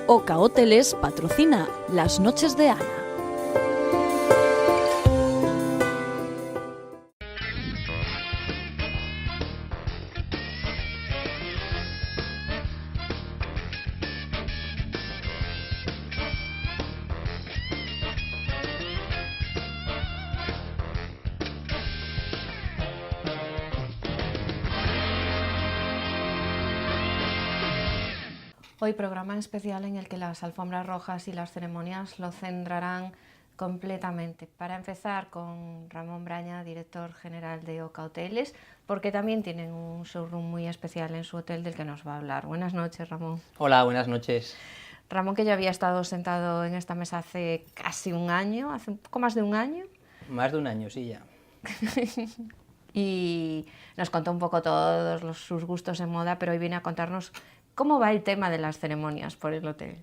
Oca Hoteles patrocina Las Noches de Ana. Hoy programa especial en el que las alfombras rojas y las ceremonias lo centrarán completamente. Para empezar con Ramón Braña, director general de Oca Hoteles, porque también tienen un showroom muy especial en su hotel del que nos va a hablar. Buenas noches, Ramón. Hola, buenas noches. Ramón, que ya había estado sentado en esta mesa hace casi un año, hace un poco más de un año. Más de un año, sí, ya. Y nos contó un poco todos sus gustos en moda, pero hoy viene a contarnos cómo va el tema de las ceremonias por el hotel.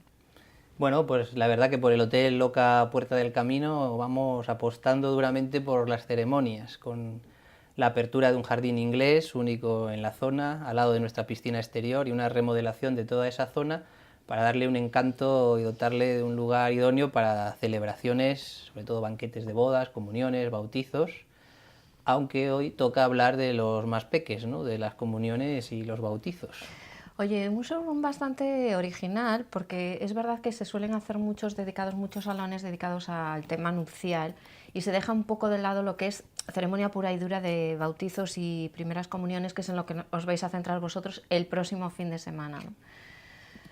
Bueno, pues la verdad que por el Hotel Oca Puerta del Camino vamos apostando duramente por las ceremonias, con la apertura de un jardín inglés único en la zona, al lado de nuestra piscina exterior, y una remodelación de toda esa zona para darle un encanto y dotarle de un lugar idóneo para celebraciones, sobre todo banquetes de bodas, comuniones, bautizos, aunque hoy toca hablar de los más peques, ¿no?, de las comuniones y los bautizos. Oye, un showroom bastante original, porque es verdad que se suelen hacer muchos salones dedicados al tema nupcial, y se deja un poco de lado lo que es ceremonia pura y dura de bautizos y primeras comuniones, que es en lo que os vais a centrar vosotros el próximo fin de semana, ¿no?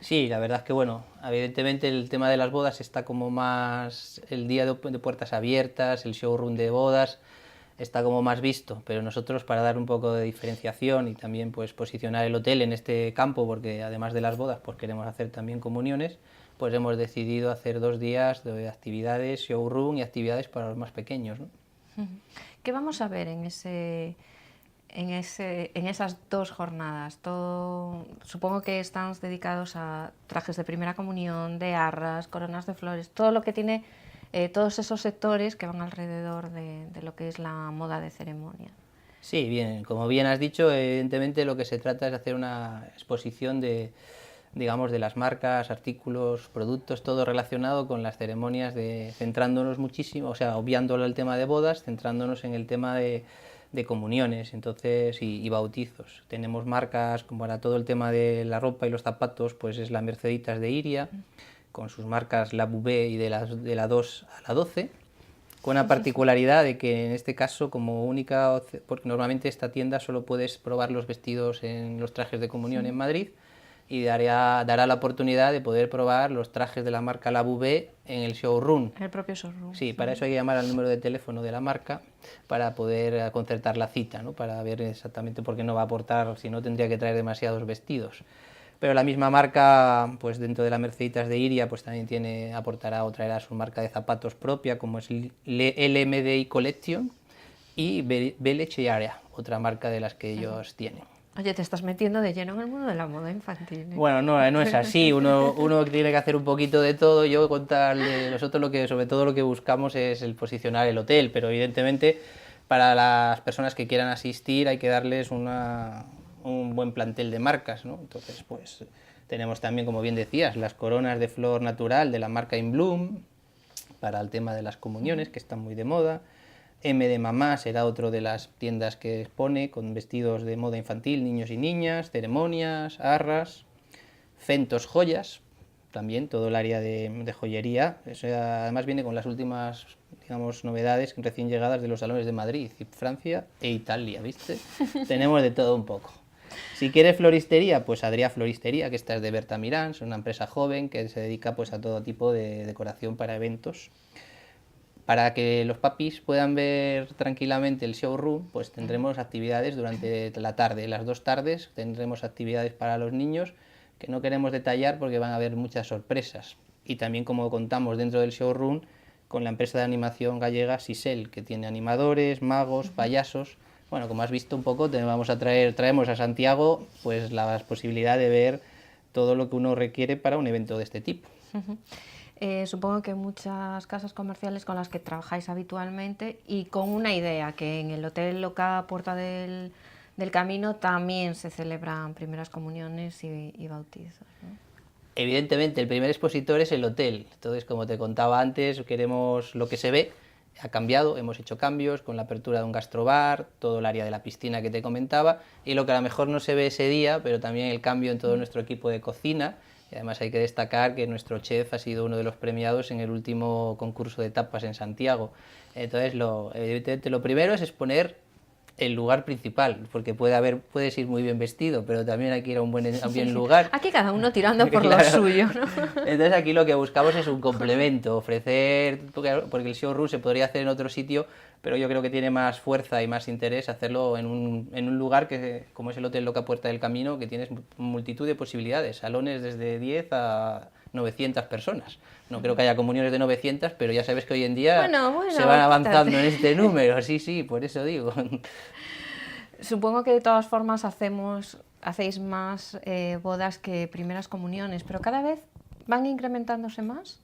Sí, la verdad es que bueno, evidentemente el tema de las bodas está como más, el día de puertas abiertas, el showroom de bodas está como más visto, pero nosotros, para dar un poco de diferenciación y también pues posicionar el hotel en este campo, porque además de las bodas pues queremos hacer también comuniones, pues hemos decidido hacer 2 días de actividades, showroom y actividades para los más pequeños, ¿no? ¿Qué vamos a ver en esas 2 jornadas? Supongo que están dedicados a trajes de primera comunión, de arras, coronas de flores, todo lo que tiene, todos esos sectores que van alrededor de lo que es la moda de ceremonia. Sí, bien, como bien has dicho, evidentemente lo que se trata es hacer una exposición de, digamos, de las marcas, artículos, productos, todo relacionado con las ceremonias, centrándonos muchísimo, o sea, obviándolo el tema de bodas, centrándonos en el tema de comuniones, entonces, y bautizos. Tenemos marcas como para todo el tema de la ropa y los zapatos, pues es la Merceditas de Iria, con sus marcas La Bouvet y de la 2 a la 12, con una particularidad de que en este caso, como única, porque normalmente esta tienda solo puedes probar los vestidos en los trajes de comunión en Madrid, y dará la oportunidad de poder probar los trajes de la marca La Bouvet en el showroom. El propio showroom. Sí, para eso hay que llamar al número de teléfono de la marca para poder concertar la cita, ¿no?, para ver exactamente por qué no va a aportar, si no tendría que traer demasiados vestidos. Pero la misma marca, pues dentro de la Merceditas de Iria, pues también aportará o traerá su marca de zapatos propia, como es LMDI Collection, y Belle otra marca de las que ellos tienen. Oye, te estás metiendo de lleno en el mundo de la moda infantil, ¿eh? Bueno, no es así, uno tiene que hacer un poquito de todo. Yo contarle, nosotros sobre todo lo que buscamos es el posicionar el hotel, pero evidentemente para las personas que quieran asistir hay que darles un buen plantel de marcas, ¿no? Entonces, pues tenemos también, como bien decías, las coronas de flor natural de la marca In Bloom para el tema de las comuniones, que están muy de moda. M de Mamá será otro de las tiendas que expone, con vestidos de moda infantil, niños y niñas, ceremonias, arras. Fentos Joyas, también todo el área de joyería. Eso además viene con las últimas, digamos, novedades recién llegadas de los salones de Madrid, Francia e Italia, ¿viste? Tenemos de todo un poco. Si quieres floristería, pues Adrià Floristería, que esta es de Berta Mirán, es una empresa joven que se dedica pues a todo tipo de decoración para eventos. Para que los papis puedan ver tranquilamente el showroom, pues tendremos actividades durante la tarde. Las 2 tardes tendremos actividades para los niños, que no queremos detallar porque van a haber muchas sorpresas. Y también, como contamos dentro del showroom, con la empresa de animación gallega Sisel, que tiene animadores, magos, payasos. Bueno, como has visto un poco, traemos a Santiago pues la posibilidad de ver todo lo que uno requiere para un evento de este tipo. Supongo que muchas casas comerciales con las que trabajáis habitualmente, y con una idea, que en el Hotel Oca Puerta del Camino también se celebran primeras comuniones y bautizos, ¿no? Evidentemente, el primer expositor es el hotel. Entonces, como te contaba antes, queremos lo que se ve. Ha cambiado, hemos hecho cambios con la apertura de un gastrobar, todo el área de la piscina que te comentaba, y lo que a lo mejor no se ve ese día, pero también el cambio en todo nuestro equipo de cocina. Y además hay que destacar que nuestro chef ha sido uno de los premiados en el último concurso de tapas en Santiago. Entonces, evidentemente, lo primero es exponer el lugar principal, porque puedes ir muy bien vestido, pero también hay que ir a un bien lugar. Aquí cada uno tirando por Claro. lo suyo, ¿no? Entonces aquí lo que buscamos es un complemento, ofrecer, porque el showroom se podría hacer en otro sitio, pero yo creo que tiene más fuerza y más interés hacerlo en un lugar como es el Hotel Loca Puerta del Camino, que tienes multitud de posibilidades, salones desde 10 a 900 personas. No creo que haya comuniones de 900, pero ya sabes que hoy en día Bueno, se van avanzando en este número, sí, por eso digo. Supongo que de todas formas hacéis más bodas que primeras comuniones, pero cada vez van incrementándose más.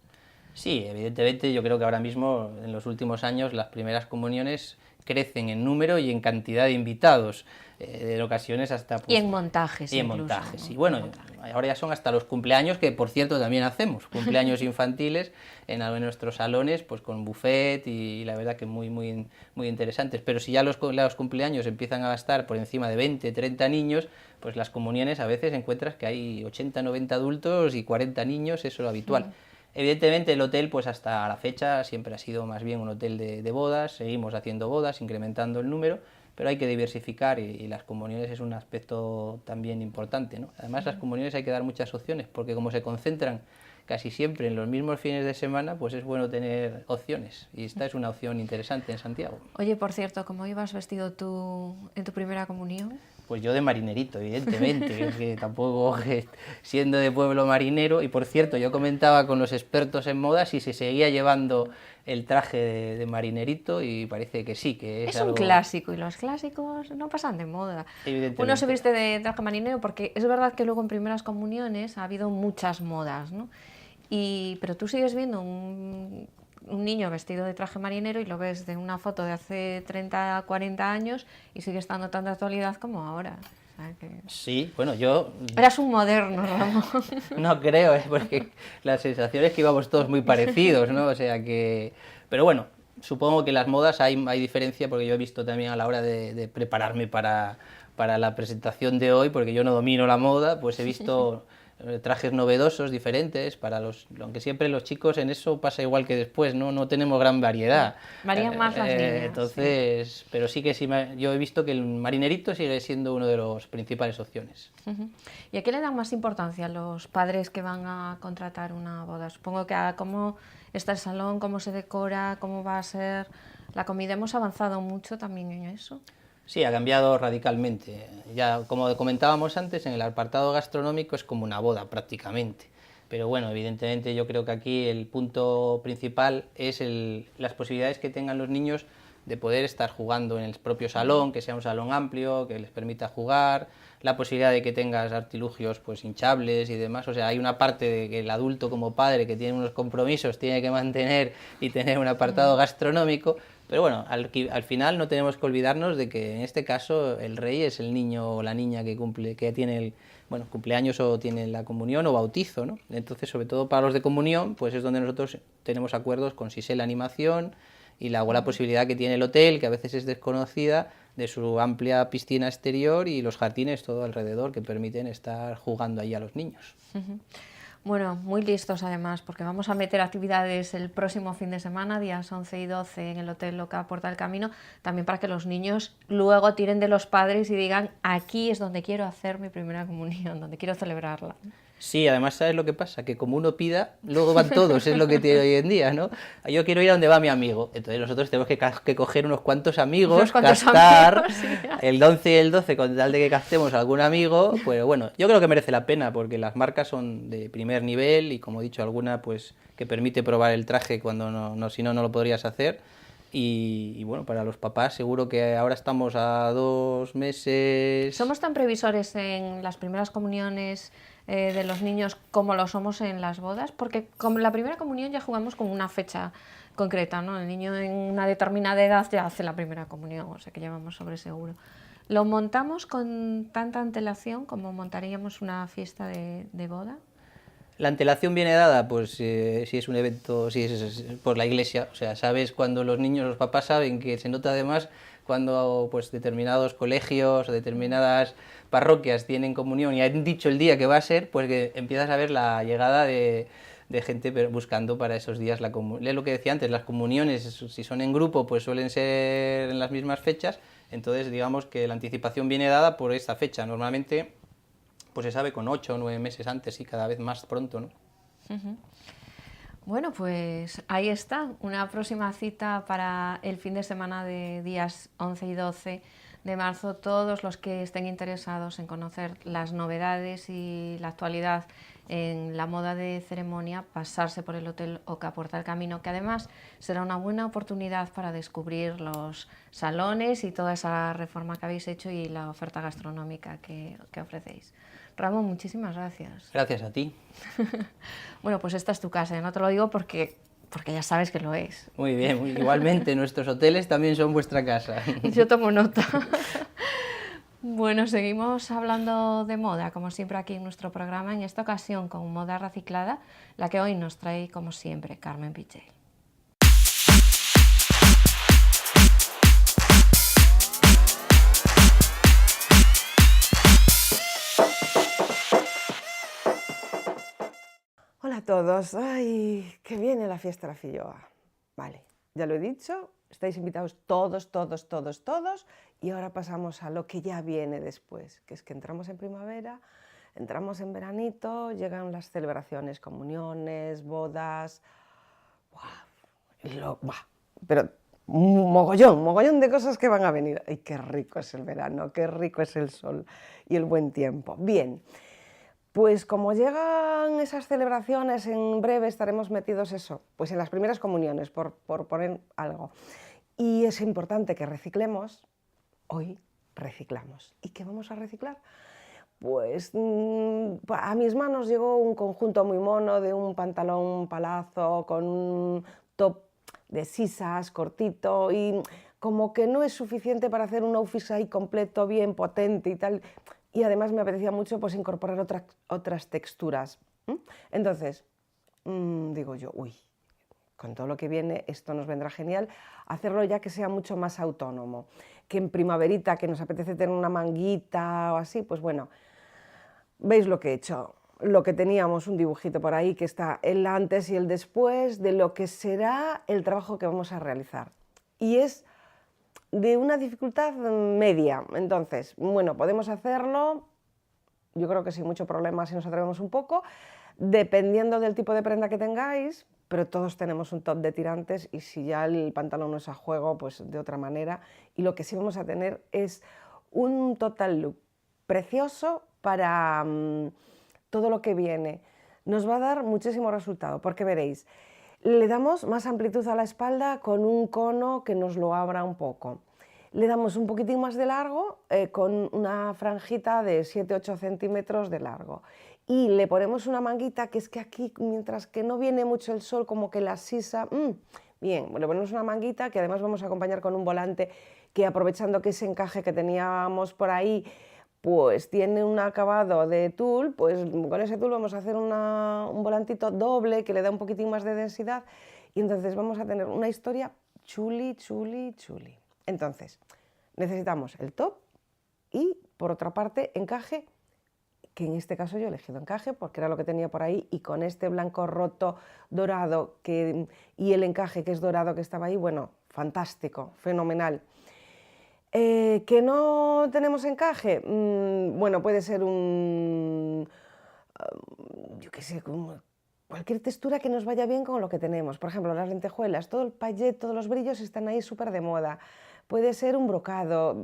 Sí, evidentemente yo creo que ahora mismo, en los últimos años, las primeras comuniones crecen en número y en cantidad de invitados, en ocasiones hasta... Y en montajes y en incluso, montajes, ¿no? y bueno, ahora ya son hasta los cumpleaños, que por cierto también hacemos, cumpleaños infantiles en nuestros salones, pues con buffet y la verdad que muy interesantes, pero si ya los cumpleaños empiezan a gastar por encima de 20, 30 niños, pues las comuniones a veces encuentras que hay 80, 90 adultos y 40 niños, eso es lo habitual. Evidentemente el hotel, pues hasta la fecha siempre ha sido más bien un hotel de bodas, seguimos haciendo bodas, incrementando el número, pero hay que diversificar y las comuniones es un aspecto también importante, ¿no? Además las comuniones hay que dar muchas opciones, porque como se concentran casi siempre en los mismos fines de semana, pues es bueno tener opciones, y esta es una opción interesante en Santiago. Oye, por cierto, ¿cómo ibas vestido tú en tu primera comunión? Pues yo de marinerito, evidentemente, que tampoco siendo de pueblo marinero, y por cierto, yo comentaba con los expertos en moda si se seguía llevando el traje de marinerito y parece que sí, que es un algo... clásico y los clásicos no pasan de moda. Evidentemente. Uno se viste de traje marinero porque es verdad que luego en primeras comuniones ha habido muchas modas, ¿no? Pero tú sigues viendo un niño vestido de traje marinero y lo ves de una foto de hace 30, 40 años y sigue estando tan de actualidad como ahora. O sea que... Sí, bueno, yo... Eras un moderno, Ramón. No creo, porque la sensación es que íbamos todos muy parecidos, ¿no? O sea que... Pero bueno, supongo que las modas hay diferencia, porque yo he visto también a la hora de prepararme para la presentación de hoy, porque yo no domino la moda, pues he visto... trajes novedosos, diferentes, aunque siempre los chicos en eso pasa igual que después, no tenemos gran variedad. Varían más las líneas. Entonces, sí. pero sí que yo he visto que el marinerito sigue siendo una de las principales opciones. ¿Y a qué le dan más importancia los padres que van a contratar una boda? Supongo que a cómo está el salón, cómo se decora, cómo va a ser la comida. Hemos avanzado mucho también en eso. Sí, ha cambiado radicalmente. Ya, como comentábamos antes, en el apartado gastronómico es como una boda prácticamente. Pero bueno, evidentemente yo creo que aquí el punto principal es las posibilidades que tengan los niños de poder estar jugando en el propio salón, que sea un salón amplio, que les permita jugar, la posibilidad de que tengas artilugios pues hinchables y demás. O sea, hay una parte de que el adulto como padre que tiene unos compromisos tiene que mantener y tener un apartado gastronómico. Pero bueno, al final no tenemos que olvidarnos de que en este caso el rey es el niño o la niña que tiene el cumpleaños o tiene la comunión o bautizo, ¿no? Entonces, sobre todo para los de comunión, pues es donde nosotros tenemos acuerdos con Sisel Animación y la posibilidad que tiene el hotel, que a veces es desconocida, de su amplia piscina exterior y los jardines todo alrededor que permiten estar jugando ahí a los niños. Bueno, muy listos además, porque vamos a meter actividades el próximo fin de semana, días 11 y 12, en el Hotel Loca Puerta del Camino, también para que los niños luego tiren de los padres y digan, aquí es donde quiero hacer mi primera comunión, donde quiero celebrarla. Sí, además, ¿sabes lo que pasa? Que como uno pida, luego van todos, es lo que tiene hoy en día, ¿no? Yo quiero ir a donde va mi amigo, entonces nosotros tenemos que coger unos cuantos amigos, captar sí. El 11 y el 12 con tal de que captemos a algún amigo, pues bueno, yo creo que merece la pena porque las marcas son de primer nivel y como he dicho, alguna pues que permite probar el traje cuando si no lo podrías hacer. Y bueno, para los papás seguro que ahora estamos a 2 meses... ¿Somos tan previsores en las primeras comuniones de los niños como lo somos en las bodas? Porque con la primera comunión ya jugamos con una fecha concreta, ¿no? El niño en una determinada edad ya hace la primera comunión, o sea que ya vamos sobre seguro. ¿Lo montamos con tanta antelación como montaríamos una fiesta de boda? La antelación viene dada, pues si es un evento, si es por la iglesia, o sea, sabes cuando los niños, los papás saben que se nota además cuando pues determinados colegios o determinadas parroquias tienen comunión y han dicho el día que va a ser, pues que empiezas a ver la llegada de gente buscando para esos días la comunión. Es lo que decía antes, las comuniones, si son en grupo, pues suelen ser en las mismas fechas, entonces digamos que la anticipación viene dada por esta fecha. Normalmente pues se sabe con 8 o 9 meses antes y cada vez más pronto, ¿no? Bueno, pues ahí está, una próxima cita para el fin de semana de días 11 y 12 de marzo. Todos los que estén interesados en conocer las novedades y la actualidad en la moda de ceremonia, pasarse por el Hotel Oca Puerta del Camino, que además será una buena oportunidad para descubrir los salones y toda esa reforma que habéis hecho y la oferta gastronómica que ofrecéis. Ramón, muchísimas gracias. Gracias a ti. Bueno, pues esta es tu casa, no te lo digo porque ya sabes que lo es. Muy bien, igualmente nuestros hoteles también son vuestra casa. Yo tomo nota. Bueno, seguimos hablando de moda, como siempre aquí en nuestro programa, en esta ocasión con moda reciclada, la que hoy nos trae, como siempre, Carmen Pichel. Hola a todos. ¡Ay, que viene la fiesta de la Filloa! Vale, ya lo he dicho, estáis invitados todos, todos, todos, todos, y ahora pasamos a lo que ya viene después, que es que entramos en primavera, entramos en veranito, llegan las celebraciones, comuniones, bodas, pero mogollón de cosas que van a venir. ¡Ay, qué rico es el verano, qué rico es el sol y el buen tiempo! Bien. Pues como llegan esas celebraciones, en breve estaremos metidos pues en las primeras comuniones, por poner algo. Y es importante que reciclemos. Hoy reciclamos. ¿Y qué vamos a reciclar? Pues a mis manos llegó un conjunto muy mono de un pantalón palazo con un top de sisas cortito y como que no es suficiente para hacer un outfit ahí completo, bien potente y tal. Y además me apetecía mucho pues, incorporar otras texturas. Entonces, digo yo, con todo lo que viene, esto nos vendrá genial, hacerlo ya que sea mucho más autónomo. Que en primaverita, que nos apetece tener una manguita o así, pues bueno, veis lo que he hecho. Lo que teníamos, un dibujito por ahí, que está el antes y el después de lo que será el trabajo que vamos a realizar. Y es de una dificultad media. Entonces, bueno, podemos hacerlo, yo creo que sin mucho problema si nos atrevemos un poco, dependiendo del tipo de prenda que tengáis, pero todos tenemos un top de tirantes y si ya el pantalón no es a juego, pues de otra manera. Y lo que sí vamos a tener es un total look precioso para todo lo que viene. Nos va a dar muchísimo resultado, porque veréis, le damos más amplitud a la espalda con un cono que nos lo abra un poco. Le damos un poquitín más de largo con una franjita de 7-8 centímetros de largo. Y le ponemos una manguita que es que aquí, mientras que no viene mucho el sol, como que la sisa... bien, le ponemos una manguita que además vamos a acompañar con un volante que, aprovechando que ese encaje que teníamos por ahí, pues tiene un acabado de tul, pues con ese tul vamos a hacer un volantito doble que le da un poquitín más de densidad y entonces vamos a tener una historia chuli, chuli, chuli. Entonces, necesitamos el top y, por otra parte, encaje, que en este caso yo he elegido encaje porque era lo que tenía por ahí y con este blanco roto dorado y el encaje que es dorado que estaba ahí, bueno, fantástico, fenomenal. ¿Que no tenemos encaje? Bueno, puede ser yo qué sé, cualquier textura que nos vaya bien con lo que tenemos. Por ejemplo, las lentejuelas, todo el paillet, todos los brillos están ahí súper de moda. Puede ser un brocado,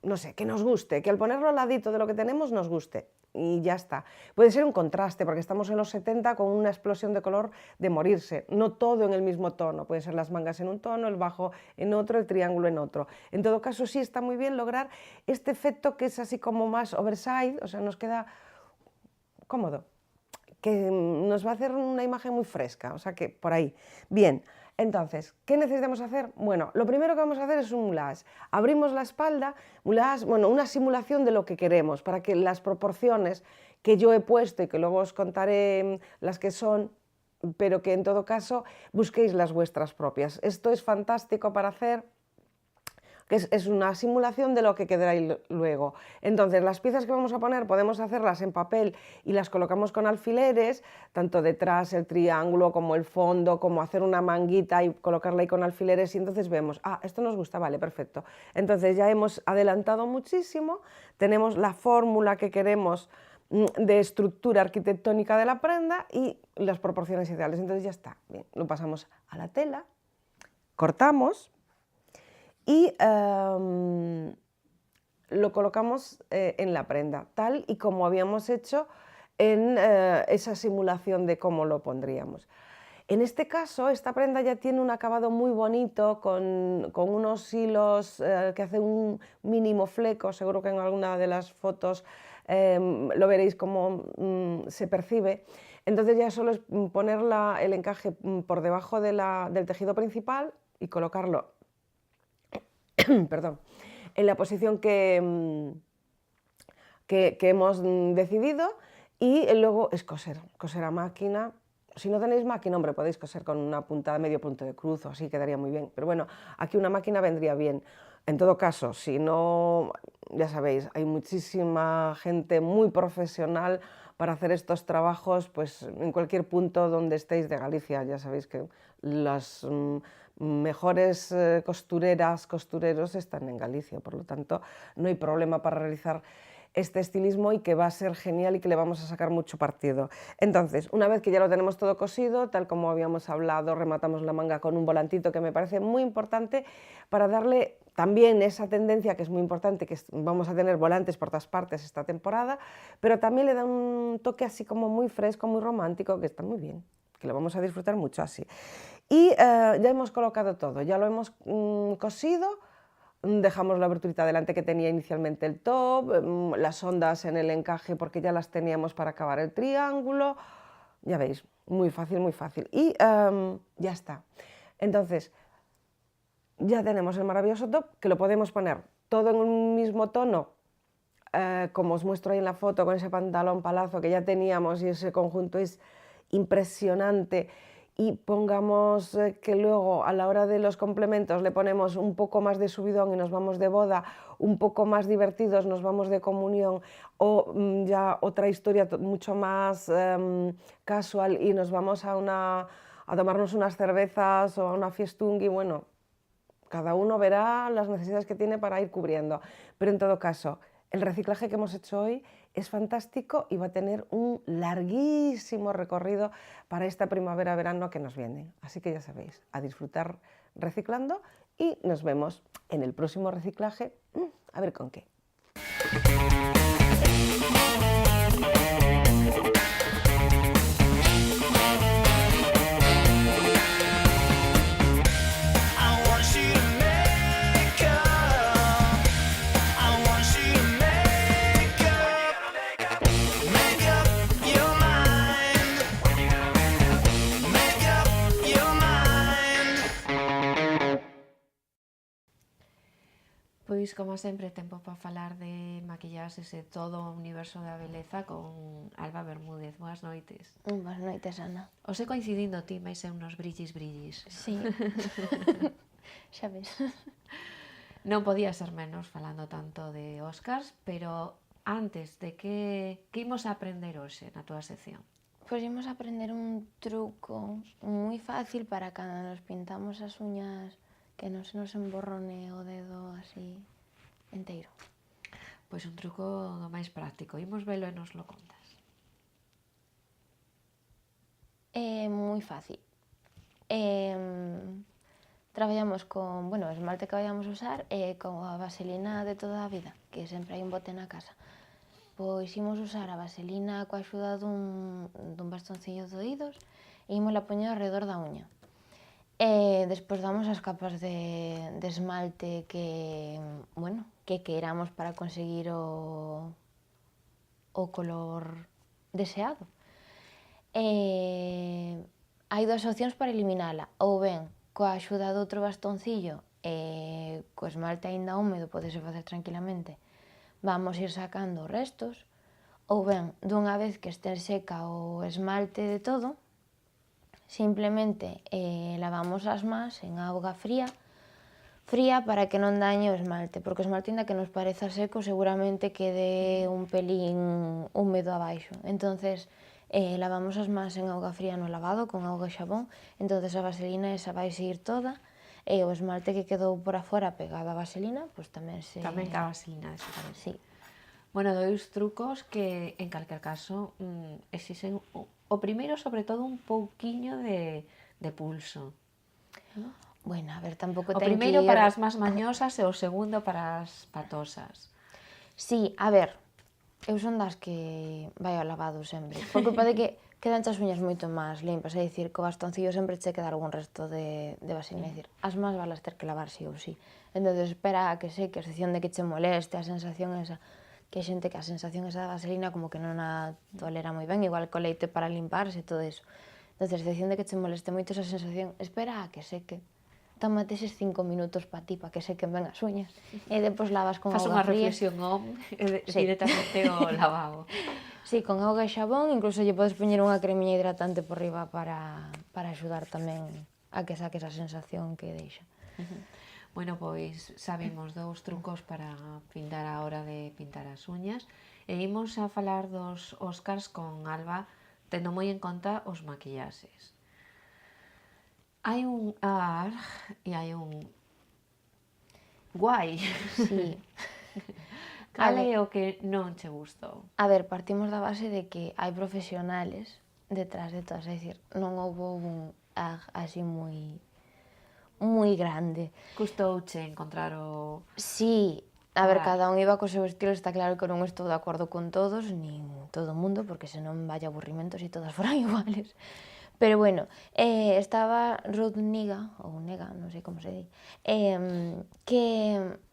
no sé, que nos guste, que al ponerlo al ladito de lo que tenemos nos guste. Y ya está. Puede ser un contraste, porque estamos en los 70 con una explosión de color de morirse. No todo en el mismo tono. Pueden ser las mangas en un tono, el bajo en otro, el triángulo en otro. En todo caso, sí está muy bien lograr este efecto que es así como más oversize, o sea, nos queda cómodo, que nos va a hacer una imagen muy fresca, o sea que por ahí. Bien, entonces, ¿qué necesitamos hacer? Bueno, lo primero que vamos a hacer es un moulage. Abrimos la espalda, moulage, bueno, una simulación de lo que queremos, para que las proporciones que yo he puesto y que luego os contaré las que son, pero que en todo caso busquéis las vuestras propias. Esto es fantástico para hacer, que es una simulación de lo que quedará luego. Entonces, las piezas que vamos a poner podemos hacerlas en papel y las colocamos con alfileres, tanto detrás el triángulo como el fondo, como hacer una manguita y colocarla ahí con alfileres, y entonces vemos, esto nos gusta, vale, perfecto. Entonces ya hemos adelantado muchísimo, tenemos la fórmula que queremos de estructura arquitectónica de la prenda y las proporciones ideales. Entonces ya está, bien, lo pasamos a la tela, cortamos y lo colocamos en la prenda, tal y como habíamos hecho en esa simulación de cómo lo pondríamos. En este caso, esta prenda ya tiene un acabado muy bonito, con unos hilos que hacen un mínimo fleco, seguro que en alguna de las fotos lo veréis cómo se percibe. Entonces ya solo es poner el encaje por debajo del tejido principal y colocarlo perdón, en la posición que hemos decidido, y luego es coser a máquina. Si no tenéis máquina, hombre, podéis coser con una puntada, medio punto de cruz o así, quedaría muy bien, pero bueno, aquí una máquina vendría bien. En todo caso, si no, ya sabéis, hay muchísima gente muy profesional para hacer estos trabajos, pues en cualquier punto donde estéis de Galicia. Ya sabéis que las mejores costureros están en Galicia, por lo tanto no hay problema para realizar este estilismo, y que va a ser genial y que le vamos a sacar mucho partido. Entonces, una vez que ya lo tenemos todo cosido, tal como habíamos hablado, rematamos la manga con un volantito, que me parece muy importante para darle también esa tendencia, que es muy importante, que vamos a tener volantes por todas partes esta temporada, pero también le da un toque así como muy fresco, muy romántico, que está muy bien, que lo vamos a disfrutar mucho así. Y ya hemos colocado todo, ya lo hemos cosido. Dejamos la aberturita delante que tenía inicialmente el top, las ondas en el encaje porque ya las teníamos para acabar el triángulo. Ya veis, muy fácil, muy fácil. Y ya está. Entonces, ya tenemos el maravilloso top, que lo podemos poner todo en un mismo tono, como os muestro ahí en la foto, con ese pantalón palazo que ya teníamos, y ese conjunto es impresionante. Y pongamos que luego a la hora de los complementos le ponemos un poco más de subidón y nos vamos de boda, un poco más divertidos nos vamos de comunión, o ya otra historia mucho más casual y nos vamos a tomarnos unas cervezas o a una fiestungui. Bueno, cada uno verá las necesidades que tiene para ir cubriendo, pero en todo caso, el reciclaje que hemos hecho hoy es fantástico y va a tener un larguísimo recorrido para esta primavera-verano que nos viene. Así que ya sabéis, a disfrutar reciclando, y nos vemos en el próximo reciclaje, a ver con qué. Pois, como sempre, tempo para falar de maquillaxes e todo o universo da beleza con Alba Bermúdez. Boas noites. Boas noites, Ana. Ose coincidindo ti, máis é unos brillis. Sí. Xa ves. Non podía ser menos falando tanto de Oscars, pero antes de que imos a aprender hoxe na túa sección? Pois imos a aprender un truco moi fácil para cando nos pintamos as uñas, que non se nos emborrone o dedo así enteiro. Pois un truco do máis práctico. Imos velo e nos lo contas. É moi fácil. Traballamos con, o esmalte que vayamos a usar e con a vaselina de toda a vida, que sempre hai un bote na casa. Pois imos usar a vaselina coa axuda dun bastoncillo de oídos e imos la poñer alrededor da uña. E despois damos as capas de esmalte que queramos para conseguir o color deseado. Hai dúas opcións para eliminala, ou ben coa axuda de outro bastoncillo e co esmalte aínda húmedo, podese facer tranquilamente, vamos ir sacando restos, ou ben, dunha vez que este seca o esmalte de todo, simplemente lavamos as más en auga fría para que non dañe o esmalte, porque o esmalte, ainda que nos pareza seco, seguramente quede un pelín húmedo abaixo. Entonces, lavamos as más en auga fría no lavado, con auga e xabón, entonces a vaselina esa vai ir toda, e o esmalte que quedou por afora pegado á vaselina, pois tamén se... Tamén que a vaselina desaparece. Sí. Bueno, dois trucos que, en calquer caso, exixen o primeiro, sobre todo, un pouquiño de pulso. Bueno, a ver, tampouco O ten que primeiro ir... para as máis mañosas e o segundo para as patosas. Sí, a ver, eu son das que vai ao lavado sempre, por culpa de que quedan as uñas moito máis limpas, é dicir, co bastoncillo sempre che queda algún resto de vaselina, é dicir, as más valas ter que lavar sí ou sí. Entón, espera a que seque, a excepción de que che moleste a sensación esa, que hai xente que a sensación esa da vaselina como que non a tolera moi ben, igual co leite para limparse e todo eso. Entón, a excepción de que che moleste moito esa sensación, espera a que seque. Tómate eses 5 minutos para ti, para que sequen ben as uñas, e depois lavas con Fas auga unha fría. reflexión Sí. directamente ao lavabo. Sí, con auga e xabón, incluso lle podes poñer unha cremiña hidratante por riba para axudar tamén a que saque esa sensación que deixa. Bueno, pois sabemos dous trucos para pintar a hora de pintar as uñas e imos a falar dos Óscars con Alba, tendo moi en conta os maquillaxes. Hai un ar e hai un guai. Sí. Cal é o que non che gustou? A ver, partimos da base de que hai profesionales detrás de todas, é dicir, non houve un así moi grande. Custouche encontrar o... Sí, a ver, Claro. cada un iba co seu estilo, está claro que non estou de acordo con todos, nin todo o mundo, porque senón vaya aburrimento se todas foran iguales. Pero bueno, estaba Ruth Negga, ou Nega, non sei como se di, que,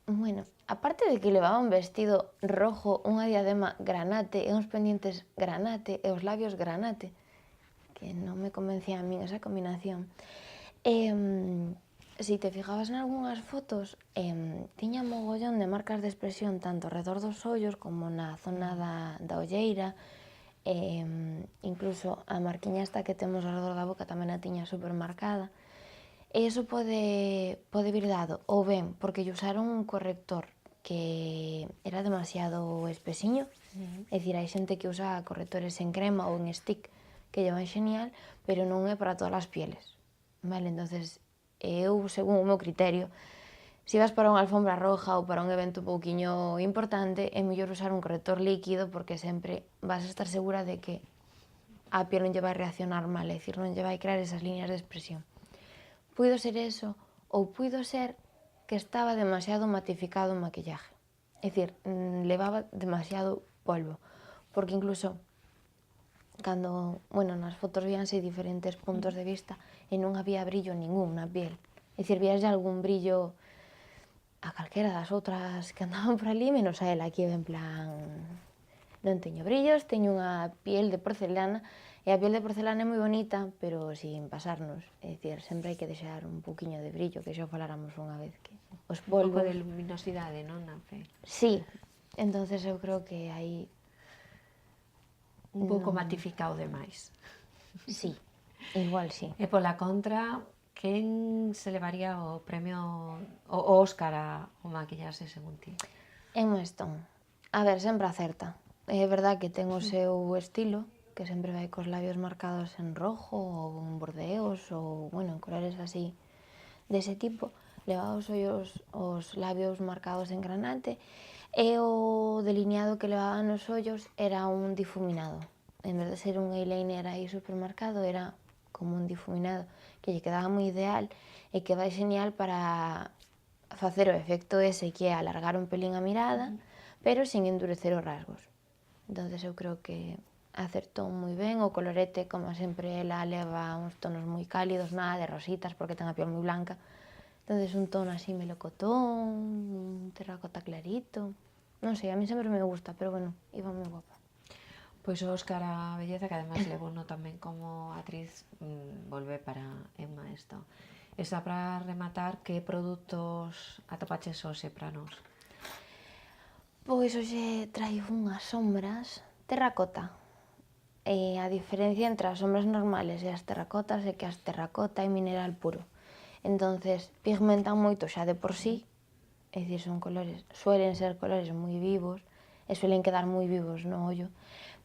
bueno, aparte de que levaba un vestido rojo, unha diadema granate e uns pendientes granate e os labios granate, que non me convencía a min esa combinación. Si te fijabas en algunhas fotos, tiña mogollón de marcas de expresión tanto alrededor dos ollos como na zona da olleira, incluso a marquiña esta que temos alrededor da boca tamén a tiña supermarcada. E iso pode vir dado ou ben porque lle usaron un corrector que era demasiado espesiño, é dicir, hai xente que usa correctores en crema ou en stick que llevan xenial, pero non é para todas as pieles, vale? Entonces, eu, según o meu criterio, se vas para unha alfombra roja ou para un evento un pouquiño importante, é mellor usar un corrector líquido porque sempre vas a estar segura de que a piel non lle vai reaccionar mal, é dicir, non lle vai crear esas líneas de expresión. Puido ser eso, ou puido ser que estaba demasiado matificado o maquillaje. É dicir, levaba demasiado polvo, porque incluso cando, bueno, nas fotos víanse diferentes puntos de vista e non había brillo ningún na piel. É dicir, vías algún brillo a calquera das outras que andaban por ali, menos a ela, aquí en plan, non teño brillos, teño unha piel de porcelana, e a piel de porcelana é moi bonita, pero sin pasarnos, é dicir, sempre hai que deixar un pouquiño de brillo, que xa faláramos unha vez, que os Un polvos... pouco de luminosidade, non, na fe? Sí, entonces eu creo que aí... Un pouco matificado demais. Sí, igual sí. E pola contra, quen se levaría o premio, o Óscar ao maquillaxe, según ti? Emma Stone. A ver, sempre acerta. É verdad que ten o seu estilo, que sempre vai cos labios marcados en rojo ou en bordeos ou, bueno, en colores así dese tipo. Levaba os labios marcados en granate e o delineado que levaba nos ollos era un difuminado. En vez de ser un eyeliner aí supermarcado, era como un difuminado que lle quedaba moi ideal e que vai genial para facer o efecto ese que é alargar un pelín a mirada, pero sin endurecer os rasgos. Entonces eu creo que acertou moi ben, o colorete, como sempre, ela leva uns tonos moi cálidos, nada de rositas, porque ten a piel moi blanca. Entonces un tono así melocotón, un terracota clarito, non sei, a mí sempre me gusta, pero bueno, iba moi guapa. Pois o Óscar a belleza, que ademais levouno tamén como actriz, volve para Emma Stone. E xa para rematar, que produtos atopaches hoxe para nós? Pois hoxe traio unhas sombras Terracota. A diferencia entre as sombras normales e as terracotas é que as terracota é mineral puro. Entonces, pigmentan moito xa de por sí, é dicir, suelen ser colores moi vivos e suelen quedar moi vivos no ollo,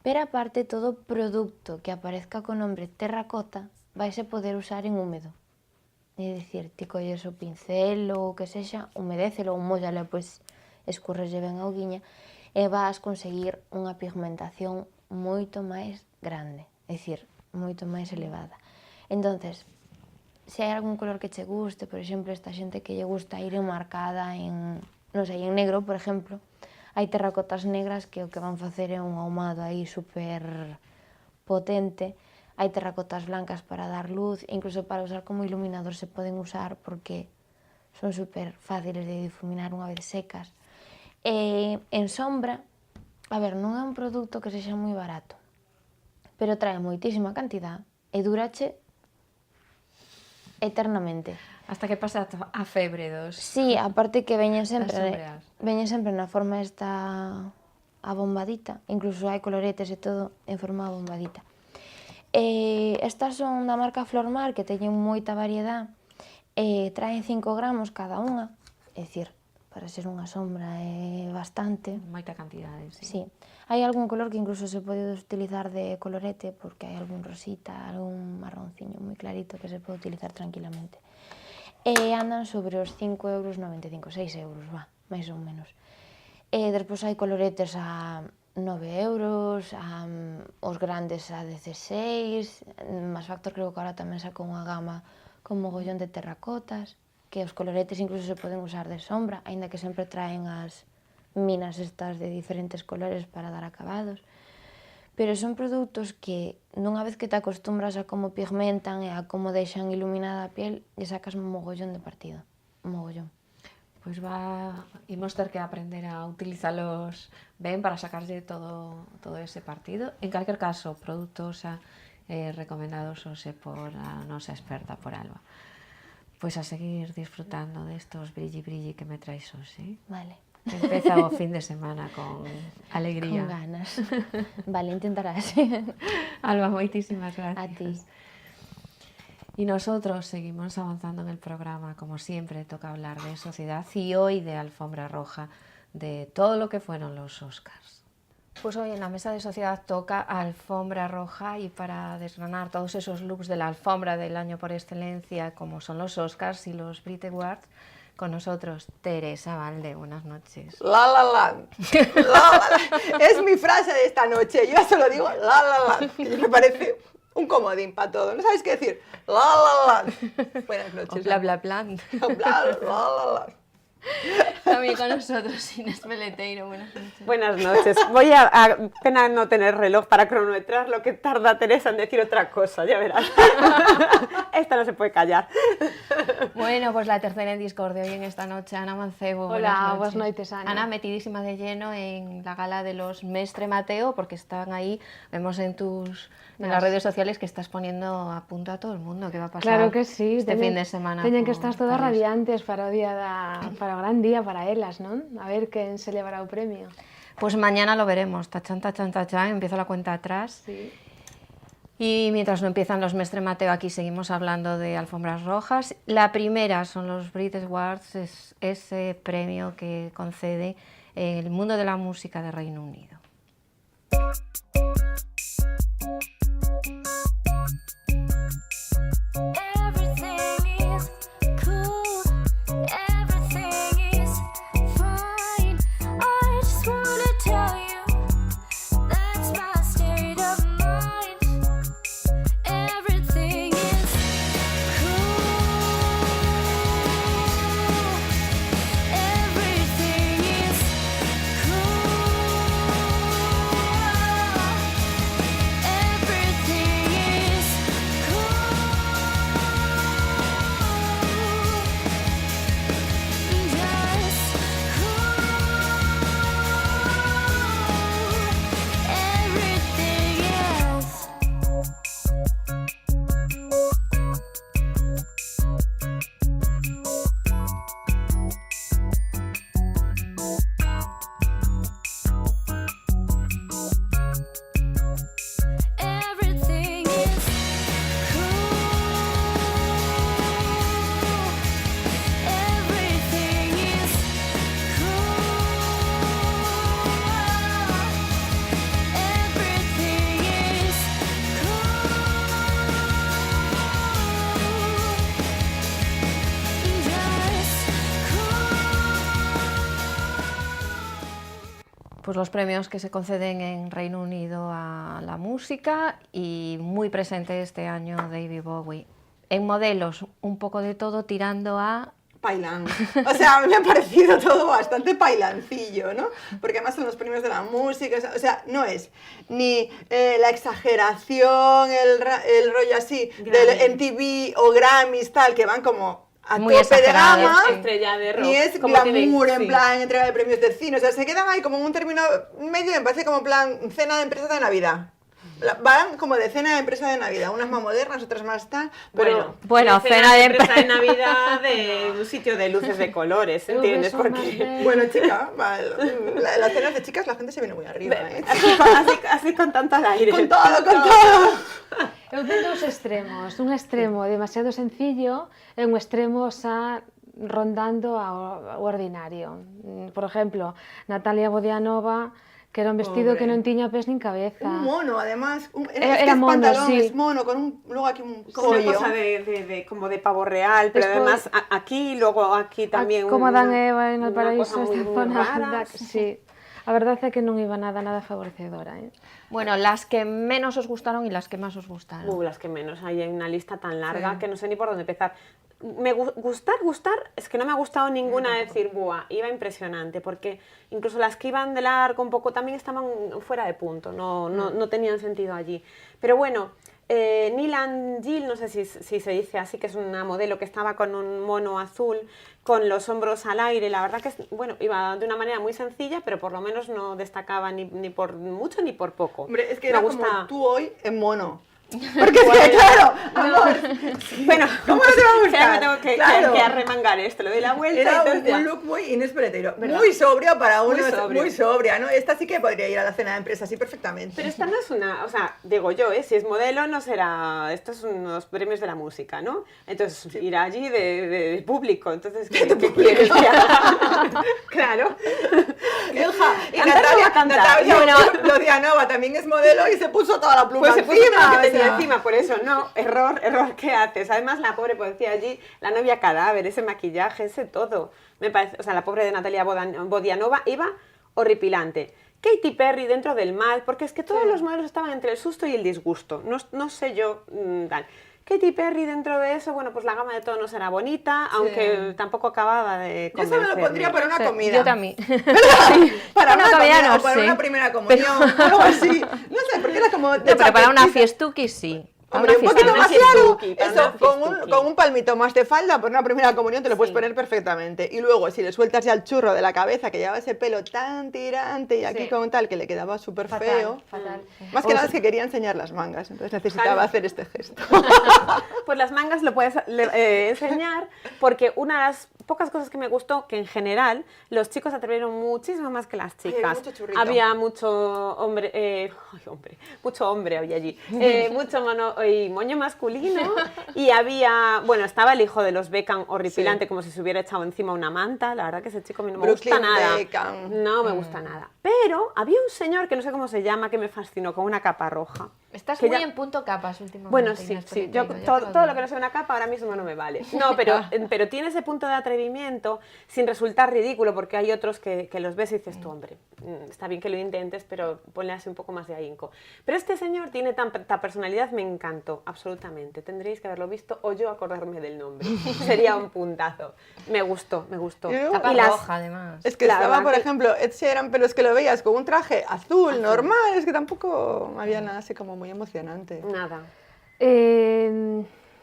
pero aparte todo produto que aparezca con nombre terracota vaise poder usar en húmedo. É dicir, ti colles o pincel ou o que sexa, humedécelo ou mollale, pois escurreslle ben a auguiña e vas conseguir unha pigmentación moito máis grande, é dicir, moito máis elevada. Entonces, se hai algún color que che guste, por exemplo, esta xente que lle gusta ir enmarcada en, non sei, en negro, por exemplo, hai terracotas negras que o que van facer é un ahumado aí super potente. Hai terracotas blancas para dar luz, incluso para usar como iluminador se poden usar porque son super fáciles de difuminar unha vez secas. En sombra, a ver, non é un produto que sexa moi barato, pero trae moitísima cantidad e durache eternamente. Hasta que pasa a febre dos... Sí, aparte que veñen sempre sombreas. na forma esta abombadita, incluso hai coloretes e todo en forma abombadita. Estas son da marca Flormar, que teñen moita variedade, traen 5 gramos cada unha, é dicir, para ser unha sombra é bastante. Moita cantidade, sí. Sí. Hai algún color que incluso se pode utilizar de colorete, porque hai algún rosita, algún marronciño moi clarito que se pode utilizar tranquilamente. Andan sobre os 5,95 €, 6 €, máis ou menos. Despois hai coloretes a 9 €, os grandes a 16, Mass Factor creo que ahora tamén sacou unha gama con mogollón de terracotas, que os coloretes incluso se poden usar de sombra, aínda que sempre traen as minas estas de diferentes colores para dar acabados. Pero son produtos que, nunha vez que te acostumbras a como pigmentan e a como deixan iluminada a piel, lle sacas un mogollón de partido, un mogollón. Pois imos ter que aprender a utilizalos ben para sacarlle todo ese partido. En calquer caso, produtos recomendados hoxe por a nosa experta, por Alba. Pois a seguir disfrutando destos brilli que me traes hoxe. Vale. Empeza o fin de semana con alegría. Con ganas. Vale, intentarás. Alba, moitísimas gracias. A ti. Y nosotros seguimos avanzando en el programa, como siempre toca hablar de sociedad y hoy de alfombra roja, de todo lo que fueron los Oscars. Pues hoy en la mesa de sociedad toca alfombra roja y para desgranar todos esos looks de la alfombra del año por excelencia, como son los Oscars y los Brit Awards, con nosotros Teresa Valde. Buenas noches. La la la. Es mi frase de esta noche, yo solo digo la, que me parece un comodín para todo, no sabes qué decir. La. Buenas noches. O bla bla bla. La. También con nosotros Inés Peleteiro. Buenas noches. Buenas noches. Voy a pena no tener reloj para cronometrar lo que tarda Teresa en decir otra cosa, ya verás. Esta no se puede callar. Bueno, pues la tercera en discordia hoy en esta noche, Ana Mancebo. Hola, buenas noches, Ana. Ana, metidísima de lleno en la gala de los Mestre Mateo, porque están ahí, vemos en las redes sociales que estás poniendo a punto a todo el mundo. ¿Qué va a pasar? Claro que sí. Fin de semana. Teñen que estar todas radiantes para o gran día para elas, non? A ver quen se levará o premio. Pues mañana lo veremos. Tachan, empieza la cuenta atrás. Sí. Y mientras no empiezan los Mestre Mateo, aquí seguimos hablando de alfombras rojas. La primera son los Brit Awards, es ese premio que concede el mundo de la música de Reino Unido. Everything pues los premios que se conceden en Reino Unido a la música y muy presente este año David Bowie. En modelos, un poco de todo tirando a... Pailan. O sea, me ha parecido todo bastante pailancillo, ¿no? Porque además son los premios de la música, o sea, no es ni la exageración, el rollo así del MTV o Grammys, tal, que van como a Muy tope de gama, Estrella de rock. ni es como glamour tiene- en sí. plan entrega de premios de cine, o sea, se quedan ahí como en un término medio, me parece como en plan cena de empresa de Navidad. Van como de cena de empresa de Navidad, unas más modernas, otras más tal, pero... Bueno, cena cena de empresa de Navidad de un sitio de luces de colores, ¿entiendes? Son más Porque... de- Bueno, chica, las cenas de chicas la gente se viene muy arriba, ¿eh? Así con tanto al aire. Con todo, con todo. Eu tenho dos extremos, un extremo demasiado sencillo e un extremo xa rondando ao ordinario. Por exemplo, Natalia Bodianova, que era un vestido Pobre. que non tiña pés nin cabeza. Un mono, además. Era es que es mono, pantalón, sí. es mono, con luego aquí un Una collo. cosa como de pavo real, pero Después- además aquí, luego aquí también. Como Adán e Eva en una el paraíso, cosa muy, esta muy zona, rara. sí. A verdade é que non iba nada favorecedora, ¿eh? Bueno, las que menos os gustaron y las que más os gustaron. Las que menos, hay una lista tan larga Sí. que no sé ni por dónde empezar. Gustar, es que no me ha gustado ninguna decir, buah, iba impresionante, porque incluso las que iban de largo un poco también estaban fuera de punto, no tenían sentido allí. Pero bueno, Nilan Gill, no sé si se dice así, que es una modelo que estaba con un mono azul, con los hombros al aire, la verdad que bueno, iba de una manera muy sencilla, pero por lo menos no destacaba ni por mucho ni por poco. Hombre, es que Me era gusta. como tú hoy en mono. Porque es que, claro, amor, Bueno, ¿cómo no te va a gustar? Ahora me tengo que Claro. arremangar esto, le doy la vuelta era y entonces ya. un look muy Inés Peleteiro, ¿Verdad? muy sobrio para uno, Muy sobrio. muy sobria, ¿no? Esta sí que podría ir a la cena de empresa, sí, perfectamente. Pero esta no es una, o sea, digo yo, si es modelo no será, estos son unos premios de la música, ¿no? Entonces irá allí de público, entonces ¿qué quieres que haga? Claro. Hija, y Cantar no va a cantar. Natalia Bodianova también es modelo y se puso toda la pluma Pues se puso encima, todo lo que o tenía sea. encima, por eso, no, error, ¿qué haces? Además la pobre decía allí, la novia cadáver, ese maquillaje, ese todo, me parece, o sea, la pobre de Natalia Bodianova iba horripilante. Katy Perry dentro del mal, porque es que todos los modelos estaban entre el susto y el disgusto, no sé yo, tal. Katy Perry dentro de eso, bueno, pues la gama de tonos era bonita, aunque tampoco acababa de Yo eso me lo convencerme. pondría para una Sí, comida. yo también. Para Una una comida comida no o para sé. una primera comunión, algo así. No sé, porque era como... No, pero para una fiestuki sí. Para Hombre, un una poquito fiesta. más Para una claro, fiestuki, para eso, una fiestuki. con un palmito más de falda, por una primera comunión te lo puedes Sí. poner perfectamente. Y luego, si le sueltas ya el churro de la cabeza, que llevaba ese pelo tan tirante y aquí Sí. con tal, que le quedaba súper Fatal, feo. fatal. Más que nada es que quería enseñar las mangas, entonces necesitaba Claro. hacer este gesto. Pues las mangas lo puedes enseñar, porque una de las pocas cosas que me gustó, que en general los chicos se atrevieron muchísimo más que las Ay, chicas. mucho churrito. Había mucho hombre, mucho hombre había allí, mucho moño masculino, y había, bueno, estaba el hijo de los Beckham horripilante, Sí. como si se hubiera echado encima una manta. La verdad que ese chico a mí no me Brooklyn gusta nada. Beckham. No me gusta nada. Pero había un señor que no sé cómo se llama, que me fascinó, con una capa roja. Estás Que muy ya- en punto capas últimamente. Bueno, sí, Inés sí. Yo, Peleteiro, ya te todo lo digo. que no sea una capa ahora mismo no me vale. No, pero tiene ese punto de atrevimiento sin resultar ridículo, porque hay otros que los ves y dices tú, hombre, está bien que lo intentes, pero ponle así un poco más de ahínco. Pero este señor tiene tanta personalidad, me encantó, absolutamente. Tendréis que haberlo visto o yo acordarme del nombre. Sería un puntazo. Me gustó, me gustó. Y luego- Tapa Y las- roja, además. Es que La estaba, verdad por que- ejemplo, Ed Sheeran, pero es que lo veías con un traje azul, normal, es que tampoco había nada así como muy emocionante. Nada.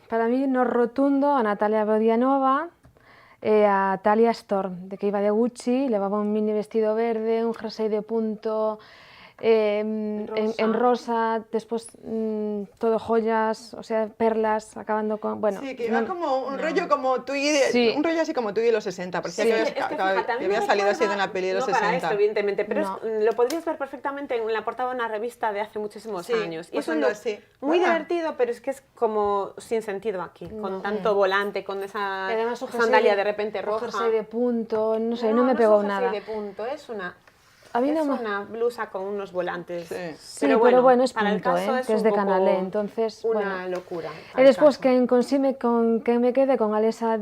Para mí, no rotundo a Natalia Bodianova e a Talia Storm, de que iba de Gucci, levaba un mini vestido verde, un jersey de punto en rosa, después todo joyas, o sea, perlas, acabando con... Bueno, Sí, que iba no- como un rollo como Twiggy, Sí. un rollo así como Twiggy de los 60, parecía Sí, que, es que fíjate, a mí que había me salido así de recuerda- una peli de los no 60. para esto, evidentemente, pero No. lo podrías ver perfectamente en la portada de una revista de hace muchísimos Sí, años. Y pues es un ando look así. muy Ah. divertido, pero es que es como sin sentido aquí, con tanto volante, con esa Y además un jersey sandalia de repente un roja. jersey de punto, no sé, no me es pegó un jersey nada. de punto, es una... A mí es no me- una blusa con unos volantes. Sí. Sí, pero bueno, es para el punto, caso que es un de poco Canalé, entonces, una bueno. locura. E para el despois caso. que me quedé con Alessa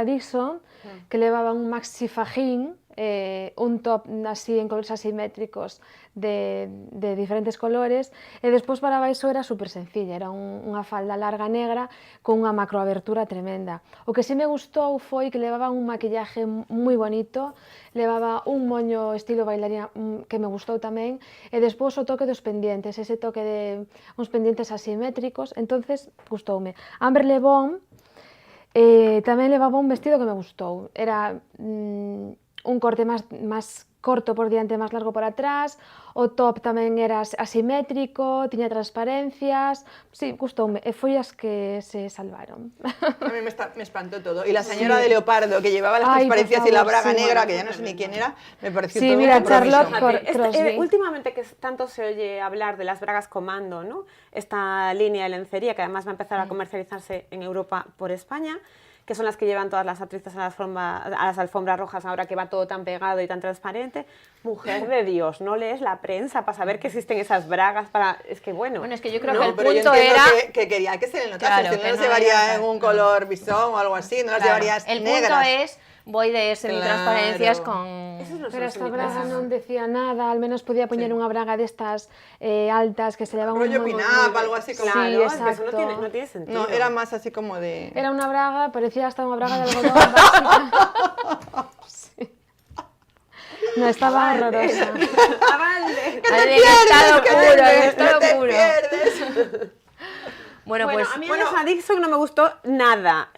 Dixon, que levaba un maxi fajín, un top así en colores asimétricos de diferentes colores, e despois para baixo era super sencilla, era unha falda larga negra con unha macroabertura tremenda. O que sí me gustou foi que levaba un maquillaje moi bonito, levaba un moño estilo bailarina que me gustou tamén, e despois o toque dos pendientes, ese toque de uns pendientes asimétricos, entonces gustoume. Amber Le Bon tamén levaba un vestido que me gustou, era un corte máis corto por diante, máis largo por atrás, o top tamén era asimétrico, tiña transparencias, sí, gustoume, e foi as que se salvaron. A mí me espantó todo. Y la señora de leopardo que llevaba las transparencias y la braga negra, que ya no sé ni quién era, me pareció todo mira, un Charlotte compromiso. Crosby. Últimamente que tanto se oye hablar de las bragas comando, ¿no? Esta línea de lencería que además va a empezar a comercializarse en Europa por España, que son las que llevan todas las actrices a las alfombras rojas, ahora que va todo tan pegado y tan transparente. Mujer de Dios, no lees la prensa para saber que existen esas bragas para... Es que bueno... Bueno, es que yo creo No, que el pero yo punto entiendo era... que quería que se le notase, Claro, si que no las no llevaría era- en un color bisón o algo así, no las Claro, llevarías el negras. punto es, voy de semi-transparencias Claro. con... Pero esta braga non decía nada, al menos podía poñer unha braga destas altas que se llevaban Rollo pin-up, algo así como... Sí, Claro, es que eso exacto. no tiene sentido. No, era más así como de... Era unha braga, parecía hasta unha braga de algodón básica. Sí. No, estaba horrorosa. Estado puro, estado puro. Bueno, pues... a mí esa Dixon no me gustó nada.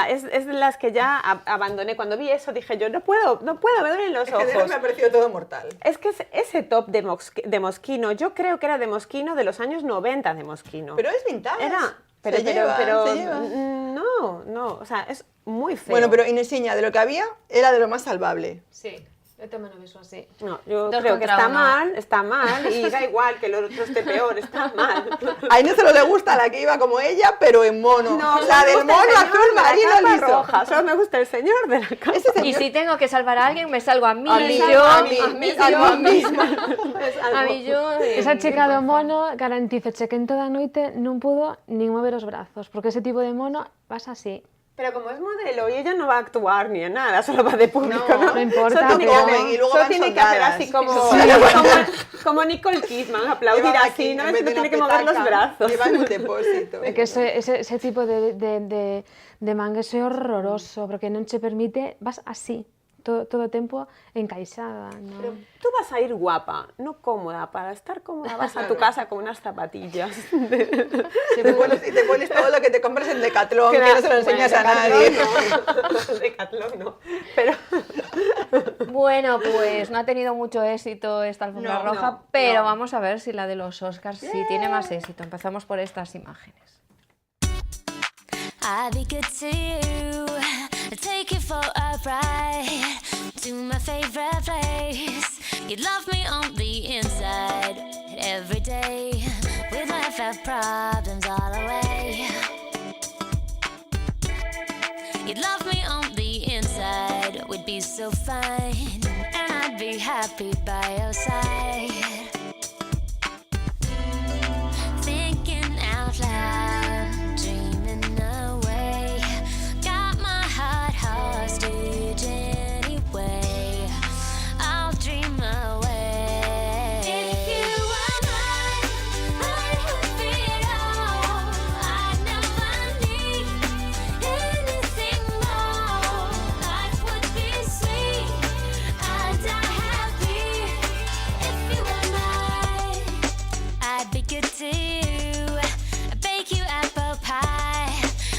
Es de las que ya abandoné. Cuando vi eso dije yo, no puedo, me duelen los Es que de ojos. me ha parecido todo mortal. Es que ese top de Moschino, yo creo que era de Moschino de los años 90 de Moschino. Pero es vintage. Era, Se lleva. no, o sea, es muy feo. Bueno, pero Inesiña, de lo que había, era de lo más salvable. Sí, yo tamén o viso así. No, yo Dos creo que contra está mal, y da igual que el otro esté peor, está mal. A Inés solo le gusta la que iba como ella, pero en mono. No, la del mono azul marino liso. roja, solo me gusta el señor de la capa. Ese Y señor... si tengo que salvar a alguien, me salvo a mí, A mí, yo, a mí misma. a mí yo. Esa chica do mono, garantízoche que en toda a noite non pudo nin mover os brazos, porque ese tipo de mono vas así. Pero como es modelo y ella no va a actuar ni en nada, solo va de público, No, ¿no? importa, Solo tiene pero- que- y luego solo van tiene que hacer soldadas. así como, Sí. como Nicole Kidman, aplaudir Llevan así, aquí, ¿no? en Es vez que de tiene una que mover los petaca, brazos. Llevan un depósito. É que ese tipo de mangues é horroroso, porque non che permite, vas así, todo o tempo encaixada. No? Pero tú vas a ir guapa, no cómoda. Para estar cómoda vas a tu casa con unas zapatillas. Te pones todo lo que te compras en Decathlon, que no se lo enseñas a nadie. Decathlon no. Pero Bueno, pues no ha tenido mucho éxito esta alfombra No, roja, no, pero no. vamos a ver si la de los Oscars sí tiene más éxito. Empezamos por estas imágenes. I'll be good to you. Take you for a ride to my favorite place. You love me on the inside every day. We'd laugh our problems all away. You'd love me on the inside. We'd be so fine, and I'd be happy by your side. Thinking out loud, dreaming away. Got my heart hostage anyway. I'll dream away. If you were mine, I would be it all. I'd never need anything more. Life would be sweet. I'd die happy if you were mine. I'd be good to you. I'd bake you apple pie.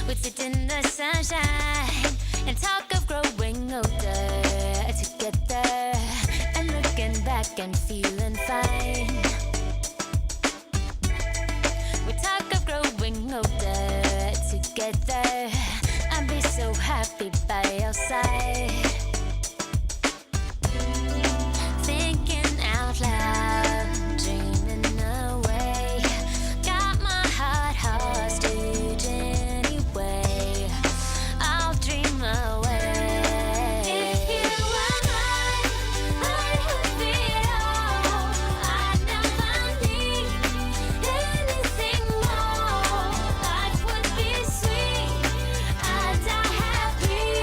We'd sit in the sunshine and talk of growing older together and looking back and feeling fine. We talk of growing older together. I'd be so happy by your side. Thinking out loud, dreaming away. Got my heart hostage anyway. I'll dream away. If you were mine, I would be it all. I'd never need anything more. Life would be sweet. I'd die happy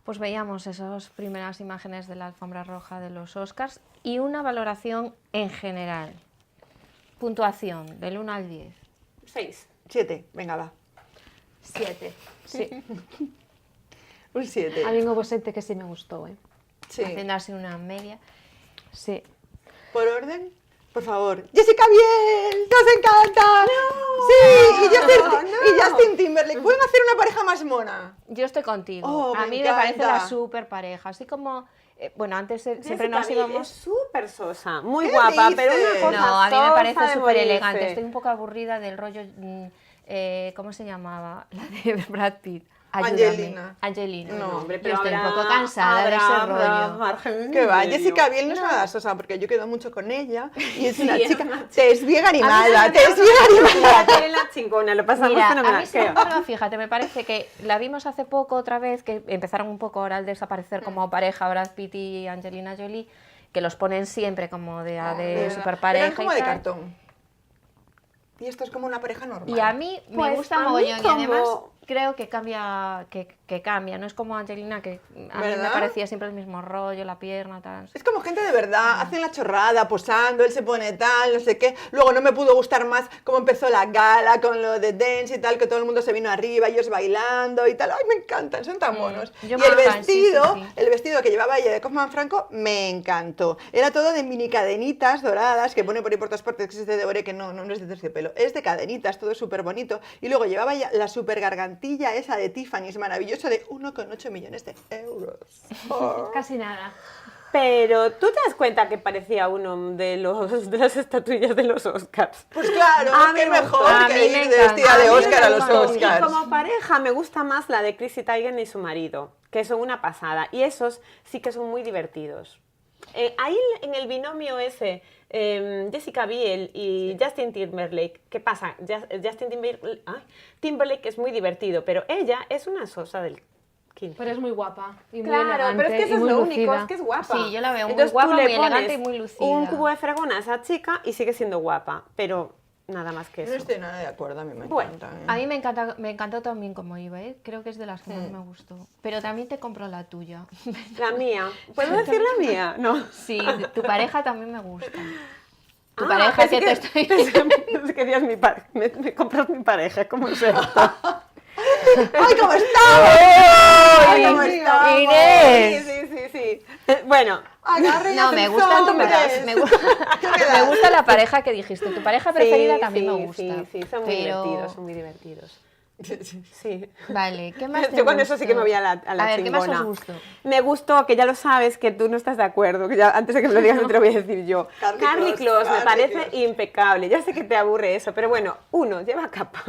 Pues veíamos esas primeras imágenes de la alfombra roja de los Oscars y una valoración en general. Puntuación del 1 al 10. 6. 7, venga, va. 7. Sí. Un 7. A mí hubo xente que sí me gustou, Sí. Haciendo así una media. Sí. ¿Por orden? Por favor. ¡Jessica Biel! ¡Nos encanta! Sí, y Justin Timberlake. ¿Pueden hacer una pareja más mona? Yo estoy contigo. Oh, a me mí me parece encanta. la súper pareja. Así como, bueno, antes siempre Jessica nos Biel íbamos... es súper sosa, muy ¿Qué guapa, dices? pero una cosa No, a mí me sosa parece de súper morirse. elegante. Estoy un poco aburrida del rollo... ¿cómo se llamaba? La de Brad Pitt. Ayúdame. Angelina. Angelina. No, hombre, Yo pero estoy un habrá- poco cansada de ese habrá rollo. margen Que va, medio. Jessica Biel no es nada sosa, porque yo quedo mucho con ella y es una Sí, es chica una te es bien A mí animada, se me te es hace bien una animada. tía, tiene la chingona, lo pasamos Mira, a fenomenal. mí sin ¿Qué? embargo, fíjate, me parece que la vimos hace poco otra vez, que empezaron un poco ahora al desaparecer como pareja Brad Pitt y Angelina Jolie, que los ponen siempre como de super pareja Eran como y de tal. cartón. Y esto es como una pareja normal. Y a mí me Pues gusta a mí mogollón y como- además creo que cambia, que cambia, no es como Angelina, que a mí me ¿Verdad? parecía siempre el mismo rollo, la pierna, tal. Es como gente de verdad, hacen la chorrada, posando, él se pone tal, no sé qué. Luego no me pudo gustar más cómo empezó la gala con lo de dance y tal, que todo el mundo se vino arriba, ellos bailando y tal. Ay, me encantan, son tan monos. Yo Y el me fan, sí, vestido, sí, sí. el vestido que llevaba ella de Kaufman Franco, me encantó. Era todo de mini cadenitas doradas, que pone por ahí por todas partes que es de deboré, que no es de terciopelo, es de cadenitas, todo súper bonito. Y luego llevaba ya la super gargantilla esa de Tiffany's, maravilloso, de 1,8 millones de euros. Oh. Casi nada. Pero tú te das cuenta que parecía uno de las estatuillas de los Oscars. Pues claro, A mí qué me mejor gusta. A que mí me ir de encanta. vestida de A mí Oscar a me los encantó. Oscars. Y como pareja me gusta más la de Chrissy Teigen y su marido, que son una pasada. Y esos sí que son muy divertidos. Ahí en el binomio ese, Jessica Biel y Justin Timberlake, ¿qué pasa? Justin Timberlake es muy divertido, pero ella es una sosa del 15. Pero es muy guapa y muy Claro, elegante pero es que eso y es muy lo único, lucida. es que es guapa. Sí, yo la veo muy Entonces, guapa, tú le muy elegante pones y muy lucida. un cubo de fregona a esa chica y sigue siendo guapa, pero nada más que No eso. estoy nada de acuerdo, a mí me Bueno, encantan. A mí me encantó también como iba, ¿eh? Creo que es de las que más me gustó. Pero también te compro la tuya. La mía. ¿Puedo decir la mía? No. Sí, tu pareja también me gusta. Tu Ah, pareja pensé que te estoy... pensé que decías mi pareja. Me compras mi pareja, ¿cómo es esto? ¡Ay, cómo estamos! ¡Ay, cómo estamos! Inés. Sí. Bueno, Agarren No, a me sus gusta, hombres. me gusta la pareja que dijiste. Tu pareja preferida también me gusta. Sí, son muy pero- divertidos, son muy divertidos. Sí. Vale, ¿qué más te Yo con eso sí que me gustó? voy a la A ver, ¿qué más chingona. os gustó? Me gustó, que ya lo sabes, que tú no estás de acuerdo, que ya antes de que me lo digas te lo voy a decir yo. Carly Close me Close. parece impecable. Ya sé que te aburre eso, pero bueno, uno, lleva capa.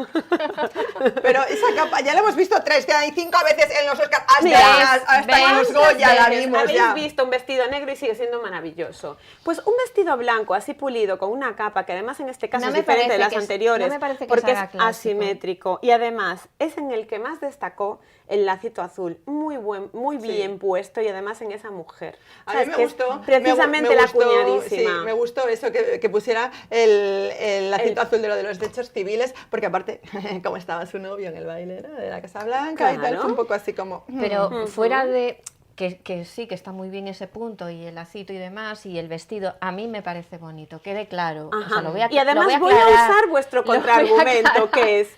Pero esa capa ya la hemos visto 35 veces en los Oscars. Mira, Hasta en los ¿cuántas Goya la veces vimos habéis ya. visto un vestido negro y sigue siendo maravilloso? Pues un vestido blanco, así pulido, con una capa, que además en este caso No es me diferente de parece las que es- anteriores, no me parece que porque es sea clásico. asimétrico. Y además, es en el que más destacó el lacito azul. Muy bien puesto y además en esa mujer. A ¿Sabes? mí me Que gustó. es precisamente me la gustó, cuñadísima. Sí, me gustó eso que pusiera el lacito azul de lo de los derechos civiles, porque aparte, como estaba su novio en el baile, ¿no? De la Casa Blanca y tal, Claro. fue un poco así como. Pero fuera de que sí, que está muy bien ese punto y el lacito y demás y el vestido, a mí me parece bonito, quede claro. O sea, Ajá. lo voy a, Y además lo voy a aclarar. usar vuestro Lo voy a contraargumento, aclarar. que es...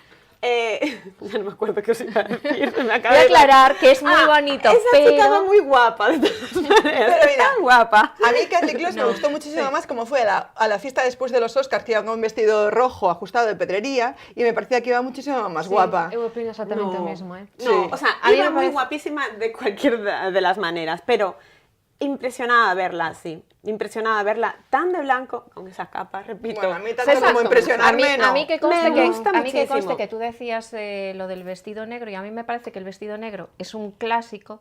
ya no me acuerdo qué os iba a decir. se me acaba Voy a de- aclarar que es muy bonito, esa pero... chica va muy guapa, de todas maneras. Pero mira, tan guapa. A mí Carly Close me gustó muchísimo más como fue a la fiesta después de los Oscars, que iba con un vestido rojo ajustado de pedrería y me parecía que iba muchísimo más guapa. Eu opino exactamente No. o mismo, ¿eh? No, Sí. o sea, A mí iba me muy parece- guapísima de cualquier de las maneras, pero impresionada verla así, impresionada verla tan de blanco, con esa capa, repito. Bueno, a mí tanto Esa como cosa. impresionarme, no. A mí que conste, Me gusta a mí que, conste muchísimo. que tú decías lo del vestido negro y a mí me parece que el vestido negro es un clásico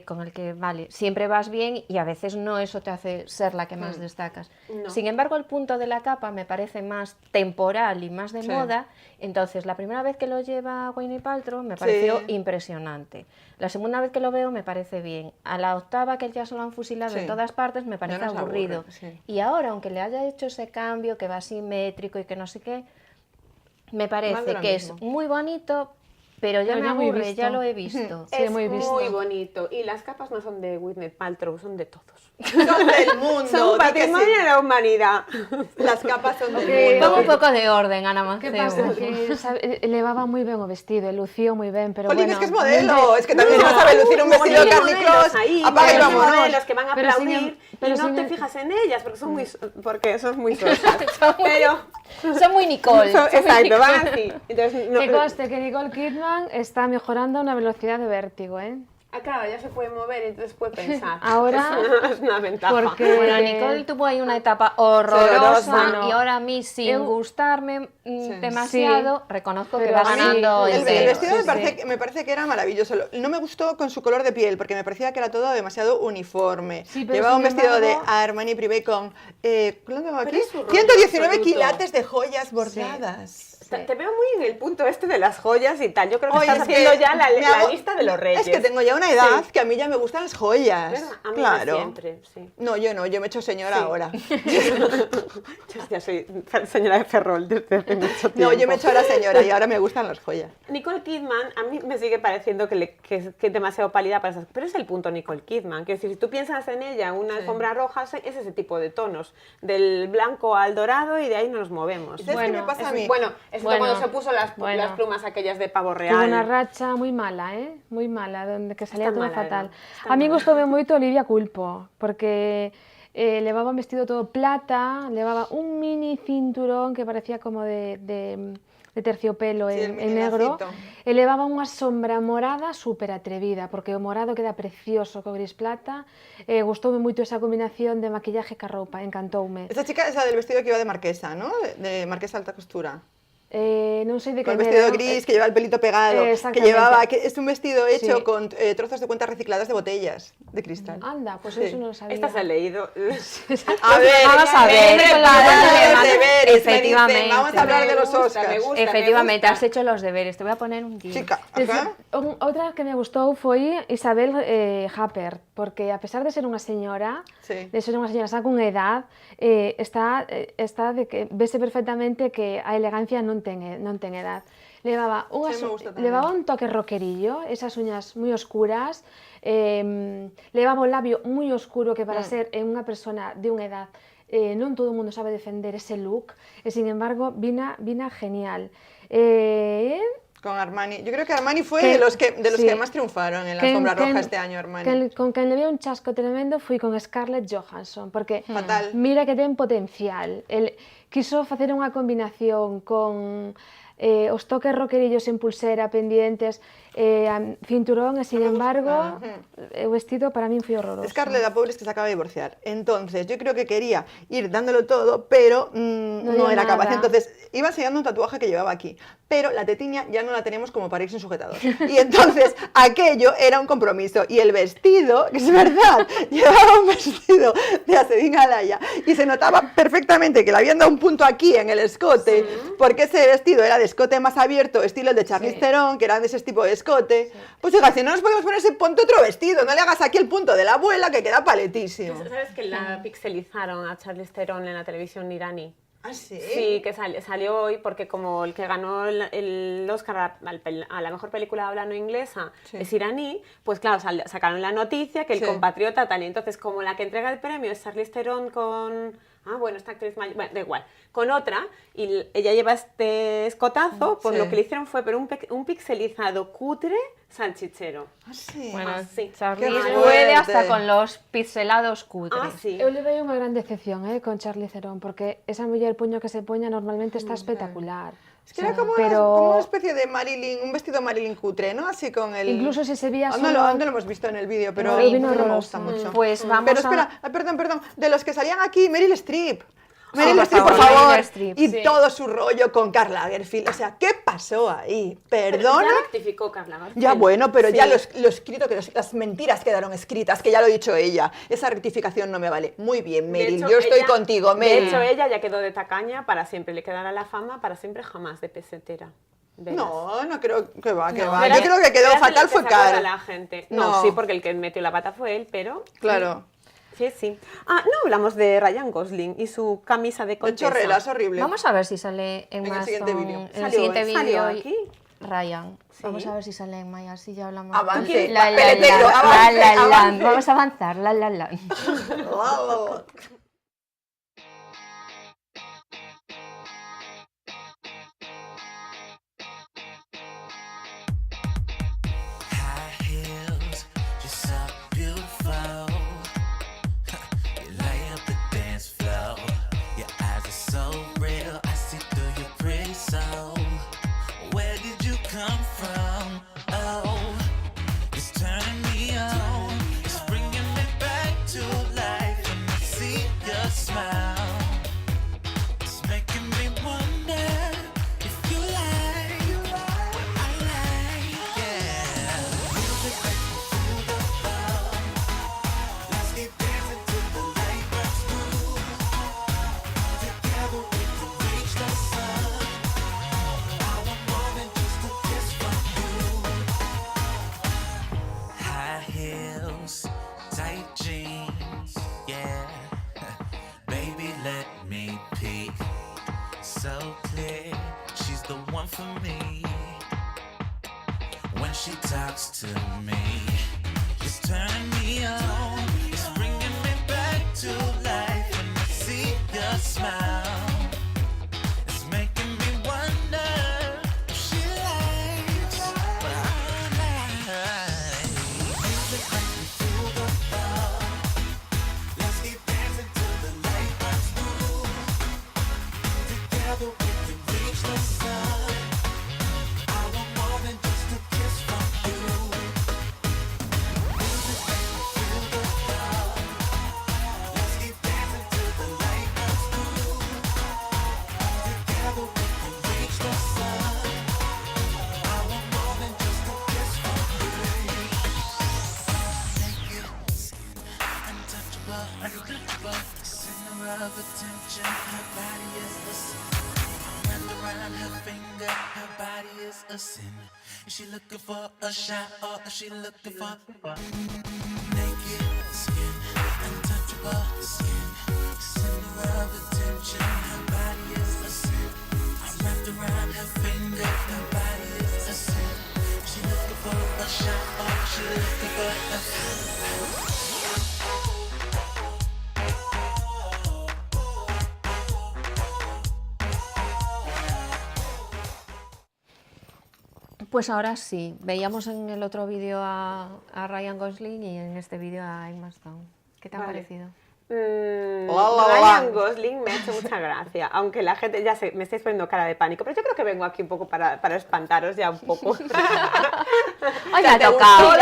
con el que, vale, siempre vas bien y a veces no eso te hace ser la que más destacas. No. Sin embargo, el punto de la capa me parece más temporal y más de Sí. moda, entonces la primera vez que lo lleva Gwyneth Paltrow me pareció Sí. impresionante. La segunda vez que lo veo me parece bien. A la octava, que ya se lo han fusilado Sí. en todas partes, me parece nos aburre, aburrido. sí. Y ahora, aunque le haya hecho ese cambio, que va simétrico y que no sé qué, me Más de parece lo que es mismo. muy bonito, Pero ya Pero me ya muy aburre, visto. ya lo he visto. Sí, es muy visto. muy bonito. Y las capas no son de Gwyneth Paltrow, son de todos. Son del mundo. Son di que sí. patrimonio de la humanidad. Las capas son del Pongo un mundo. poco de orden, Ana Que Mancebo. pasa? Que levaba moi ben o vestido, e lucío moi ben, pero Jolín, bueno... es que es modelo. Es que también se va a saber lucir un vestido de Carly Cross. Ahí, Apaga y modelos, vámonos. modelos que van a Pero sin aplaudir em- pero y no sin te em- fijas en ellas porque son muy sosas. Pero Son muy Nicole. exacto, van así. Entonces, no, Que conste que Nicole Kidman está mejorando a una velocidad de vértigo, ¿eh? claro, ya se puede mover, entonces puede pensar. Ahora, es una ventaja. porque- Bueno, Nicole tuvo ahí una etapa horrorosa Horrorosa. y ahora a mí, sin Eu- gustarme demasiado, reconozco que Pero va a mí ganando El, en el serio. vestido Sí, sí. me parece que era maravilloso. No me gustó con su color de piel, porque me parecía que era todo demasiado uniforme. Sí, pero Llevaba un sin vestido embargo- de Armani Privé con ¿cuánto tengo aquí? es su rollo 119 absoluto. quilates de joyas bordadas. Te veo muy en el punto este de las joyas y tal. Yo creo que Oye, estás es que haciendo ya la me hago- lista de los reyes. Es que tengo ya una edad Sí. que a mí ya me gustan las joyas. ¿Verdad? A mí claro. siempre, sí. No, yo no, yo me he hecho señora Sí. ahora. Yo ya soy señora de Ferrol desde hace mucho tiempo. No, yo me he hecho ahora señora y ahora me gustan las joyas. Nicole Kidman, a mí me sigue pareciendo que es demasiado pálida para esas... Pero es el punto Nicole Kidman. Quiero decir, si tú piensas en ella, una alfombra roja, es ese tipo de tonos. Del blanco al dorado y de ahí no nos movemos. ¿Sabes qué me pasa a mí? Bueno, es Bueno, cuando se puso las bueno. plumas aquellas de pavo tuvo real. unha racha moi mala, moi mala, donde que salía Está todo mala, fatal. Está A mí mala. gustoume moito Olivia Culpo, porque levaba un vestido todo plata, levaba un mini cinturón que parecía como de terciopelo Sí, el en mini negro, lacito. e levaba unha sombra morada super atrevida, porque o morado queda precioso co gris plata, gustoume moito esa combinación de maquillaje ca roupa, encantoume. Esa chica es la del vestido que iba de marquesa, ¿no? De marquesa alta costura. Non sei de Con que el vestido gris, que lleva el pelito pegado, que Exactamente. llevaba, que es un vestido hecho Sí. con trozos de cuentas recicladas de botellas de cristal. Anda, pues Sí. eso non lo sabía. Esta se ha leído. A ver, Vamos a ver, hombre, con la pues de vamos a los los deberes, me dicen, efectivamente. vamos a hablar de los Me gusta, Oscars. me gusta. Efectivamente, me has hecho los deberes. Te voy a poner un 10. Chica, Desde- ajá. Outra que me gustou foi Isabel Huppert, porque a pesar de ser unha señora, Sí. de ser unha señora xa con edad, está de que vese perfectamente que a elegancia non ten edad. Levaba, Sí, me gusta tamén. levaba un toque rockerillo, esas uñas moi oscuras, levaba un labio moi oscuro que para ser unha persona de unha edad non todo o mundo sabe defender ese look, e sin embargo vina genial. Con Armani. Yo creo que Armani fue Que- de los que sí. más triunfaron en la alfombra roja este año, Armani. Con quen le veo un chasco tremendo fui con Scarlett Johansson, porque Fatal. mira que ten potencial. El quiso facer unha combinación con os toques rockerillos en pulsera, pendientes, cinturón, e sin embargo, o vestido para min foi horroroso. Scarlett, la pobre, es que se acaba de divorciar. Entonces, yo creo que quería ir dándolo todo, pero no dio era capaz. nada. Entonces, iba enseñando un tatuaje que llevaba aquí, pero la tetilla ya no la teníamos como para ir sin sujetador. Y entonces, aquello era un compromiso. Y el vestido, que es verdad, llevaba un vestido de Asedin Alaya y se notaba perfectamente que le habían dado un punto aquí en el escote, porque ese vestido era de escote más abierto, estilo el de Charlize Theron, que eran de ese tipo de escote. Pues oiga, si no nos podemos poner ese, ponte otro vestido, no le hagas aquí el punto de la abuela que queda paletísimo. ¿Sabes que la pixelizaron a Charlize Theron en la televisión iraní? ¿Ah, sí? Sí, que salió hoy porque como el que ganó el Oscar a la mejor película de habla no inglesa es iraní, pues claro, sacaron la noticia que el Sí. compatriota tal, y entonces como la que entrega el premio es Charlize Theron con... bueno, esta actriz mayor, bueno, da igual, con otra, y ella lleva este escotazo, pues Sí. lo que le hicieron fue pero un pixelizado cutre salchichero. Ah, sí. Bueno, sí. Charlize Qué puede hasta fuerte. con los pixelados cutres. Ah, sí. Eu le veo unha gran decepción con Charlize Theron, porque esa muller puño que se poña normalmente está espectacular. Es que era como, como una especie de Marilyn, un vestido Marilyn cutre, ¿no? Así con el... Incluso si se veía Aún solo... no lo hemos visto en el vídeo, pero No, vino no me horroroso. gusta mucho. Pues vamos Pero a... espera, perdón, de los que salían aquí, Meryl Streep. Meryl por Streep, por favor, favor. Meryl Streep, Y sí. todo su rollo con Karl Lagerfeld. O sea, ¿qué pasó ahí? Perdona. Ya rectificó Karl Lagerfeld. Ya bueno, pero ya Sí. lo escrito, que las mentiras quedaron escritas, que ya lo ha dicho ella. Esa rectificación no me vale. Muy bien, De Meryl, hecho, yo estoy ella- contigo, De Meryl. hecho, ella ya quedó de tacaña para siempre, le quedará la fama para siempre jamás de pesetera. Verás. No creo que va, que No, va. verás- Yo creo que quedó verás fatal que fue se acuerda Karl. la gente. No. No, sí, porque el que metió la pata fue él, pero... Claro. Sí. Ah, no hablamos de Ryan Gosling y su camisa de De contesa. chorrelas, horrible. Vamos a ver si sale en En el más siguiente vídeo. en el siguiente Salió vídeo. aquí. Ryan. Vamos a ver si sale en Maya, así ya hablamos. Avance, La, la, peletero, la, avance, la, la, avance. la. Vamos a avanzar, la, la, la. High heels, you're so beautiful. You light up the dance floor. Your eyes are so real. I see through your pretty soul. Where did you come from? Oh, it's turning me on. It's bringing me back to life. And I see your smile. It's making me wonder if you like what I like. Yeah. Music makes me feel the love. Let's keep dancing till the light burns through. Together we can reach the sun. I want more than just a kiss from you. High heels, tight jeans, yeah. Baby, let me peek. So clear, she's the one for me. When she talks to me, it's turning me on. It's bringing me back to life. And I see your smile. It's making me wonder if she likes what I like. Music makes me feel the love. Let's keep dancing till the light burns through. Together we can reach the sun. I want more than just a kiss from you. Music makes me feel the love. Let's keep dancing till the light burns through. Together we can reach the sun. I want more than just a kiss from you. Naked skin, untouchable, untouchable. Center of attention, her body is a sin. Wrapped around her finger, her body is a sin. Is she looking for a shot or is she looking for naked skin, untouchable skin, center of attention, her body is a sin. I'm wrapped around her finger, her body is a sin. Is she looking for a shot or is she looking for a Pues ahora sí, veíamos en el otro vídeo a Ryan Gosling y en este vídeo a Emma Stone. ¿Qué te ha Vale. parecido? Ryan Gosling me ha hecho mucha gracia, aunque la gente, ya sé, me estáis poniendo cara de pánico, pero yo creo que vengo aquí un poco para espantaros ya un poco. Ay, me ha tocado.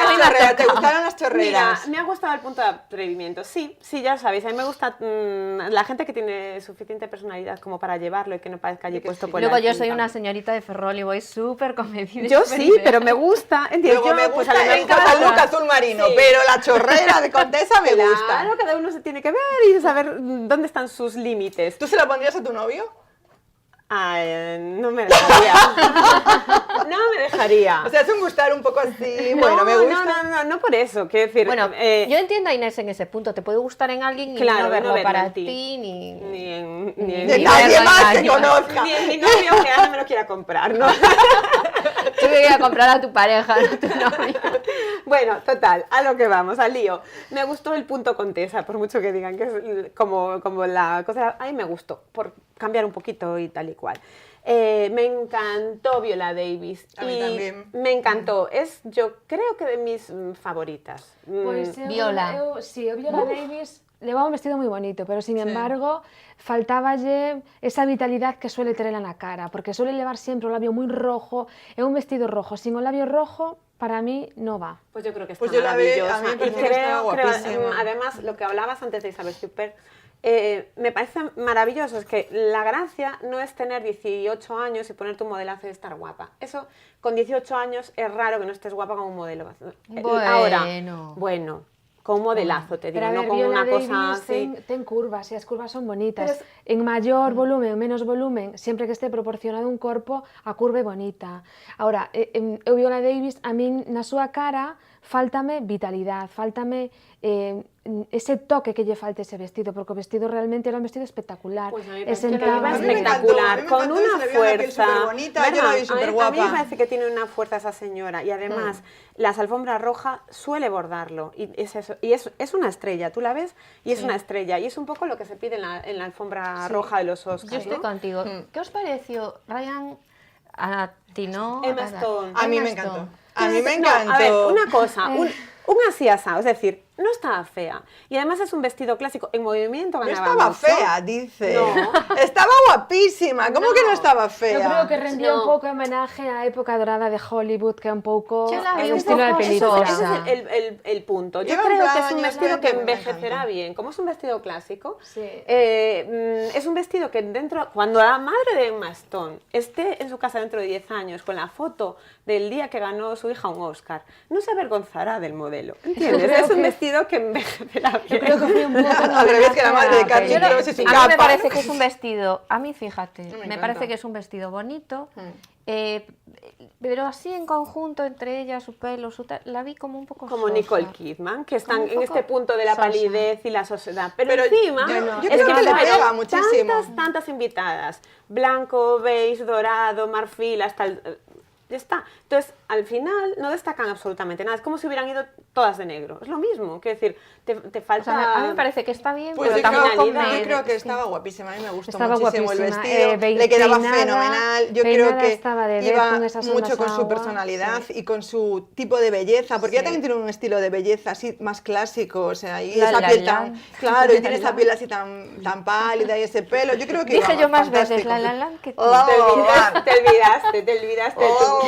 ¿Te gustaron las Mira, chorreras? me ha gustado el punto de atrevimiento. Sí, ya lo sabéis, a mí me gusta la gente que tiene suficiente personalidad como para llevarlo y que no parezca allí puesto por Luego la yo soy cinta. una señorita de Ferrol y voy súper convencida. y Yo súper sí, idea. pero me gusta. ¿entiendes? Luego me Yo, pues, gusta a mí me el encanta. Casaluca azul marino, Sí. pero la chorrera de Condesa me gusta. Claro, cada uno se tiene que ver y saber dónde están sus límites. ¿Tú se la pondrías a tu novio? No me dejaría. No me dejaría. O sea, es un gustar un poco así, bueno, me gusta. No por eso. Quiero decir, Bueno, yo entiendo a Inés en ese punto. Te puede gustar en alguien y Claro, no verlo verlo para en ti. ti ni... ni en De ni nadie verlo más en que nadie. conozca. ni en mi novio que ahora me lo quiera comprar, ¿no? Yo voy a comprar a tu pareja, no a tu novio. Bueno, total, a lo que vamos, al lío. Me gustó el punto Condesa, por mucho que digan que es como la cosa. A mí me gustó, por cambiar un poquito y tal y cual. Me encantó Viola Davis. A mí también. Me encantó. Es, yo creo que de mis favoritas. Viola. Viola Davis llevaba un vestido muy bonito, pero sin embargo faltaballe esa vitalidad que suele tener en la cara, porque suele llevar siempre un labio muy rojo, un vestido rojo. Sin un labio rojo, para mí no va. Pues yo creo que está Pues yo la veo, maravillosa. a mí me Y parece que está guapísima. además, lo que hablabas antes de Isabel Huppert, me parece maravilloso, es que la gracia no es tener 18 años y ponerte un modelazo y estar guapa. Eso, con 18 años es raro que no estés guapa como un modelo. Ahora, bueno, con un modelazo, te digo, Pero a ver, no con Viola una cosa Davis así. ten curvas, y las curvas son bonitas. Pero En mayor volumen, menos volumen, siempre que esté proporcionado un corpo a curva bonita. Ahora, Viola Davis, a mí na súa cara, faltame vitalidad, faltame ese toque que lle falta ese vestido, porque o vestido realmente era un vestido espectacular. Pues a mí me Es parece que entraba- iba A mí me encantó, espectacular, a mí me con encantó, una se le veía la piel fuerza. superbonita, yo la vi ¿verdad? A mí superguapa. me parece que tiene una fuerza esa señora y además las alfombras rojas suele bordarlo y es eso, y es una estrella, tú la ves y es una estrella y es un poco lo que se pide en la alfombra roja de los Oscars. Yo estoy ¿no? contigo. ¿Qué os pareció, Ryan? A ti no. Emma Stone. A mí Emma me Stone. encantó. A mí me No, a ver, encantó. una cosa, un así asado, es decir, no estaba fea y además es un vestido clásico en movimiento No ganaba estaba mucho. fea, dice. No. Estaba guapísima. ¿Cómo que no estaba Yo fea? creo que rendía No. un pouco homenaje á época dorada de Hollywood, que é un pouco Yo la vi el un estilo de poco película. Ese es el punto. Yo Lleva creo un que es un años, vestido ¿no? que Me envejecerá encanta. bien. Como es un vestido clásico, Sí. es un vestido que dentro, cuando la madre de Emma Stone esté en su casa dentro de 10 años con la foto del día que ganó su hija un Oscar, no se avergonzará del modelo. ¿Entiendes? creo Es un que- vestido que envejecerá bien. Yo creo que fue un poco en Al revés que la madre de homenaje a Carly Peli. Close y su A mí capa. me parece que es un vestido, a mí fíjate, me encanta. parece que es un vestido bonito, pero así en conjunto entre ella, su pelo, la vi como un poco Como sosa. Nicole Kidman, que están Como un en poco este punto de la sosa. palidez y la sosedad. Pero Pero encima, yo es creo que le claro, pega muchísimo. tantas invitadas. Blanco, beige, dorado, marfil, hasta el... Ya está. Entonces, al final, no destacan absolutamente nada. Es como si hubieran ido todas de negro. Es lo mismo. Quiero decir, te O falta... sea, a mí me parece que está bien, Pues pero yo tampoco creo que me... estaba guapísima, a mí me gustó Estaba muchísimo el guapísima, vestido, be- le quedaba peinada- fenomenal, yo peinada creo que estaba de iba vez con esas mucho ondas con su agua, personalidad sí. y con su tipo de belleza, porque ella también tiene un estilo de belleza así más clásico, o sea, y La esa La piel Land. tan, claro, y La tiene esa Land. piel así tan pálida y ese pelo, yo creo que Dije iba yo más veces fantástico. La La Land que tú. Te olvidaste. Oh,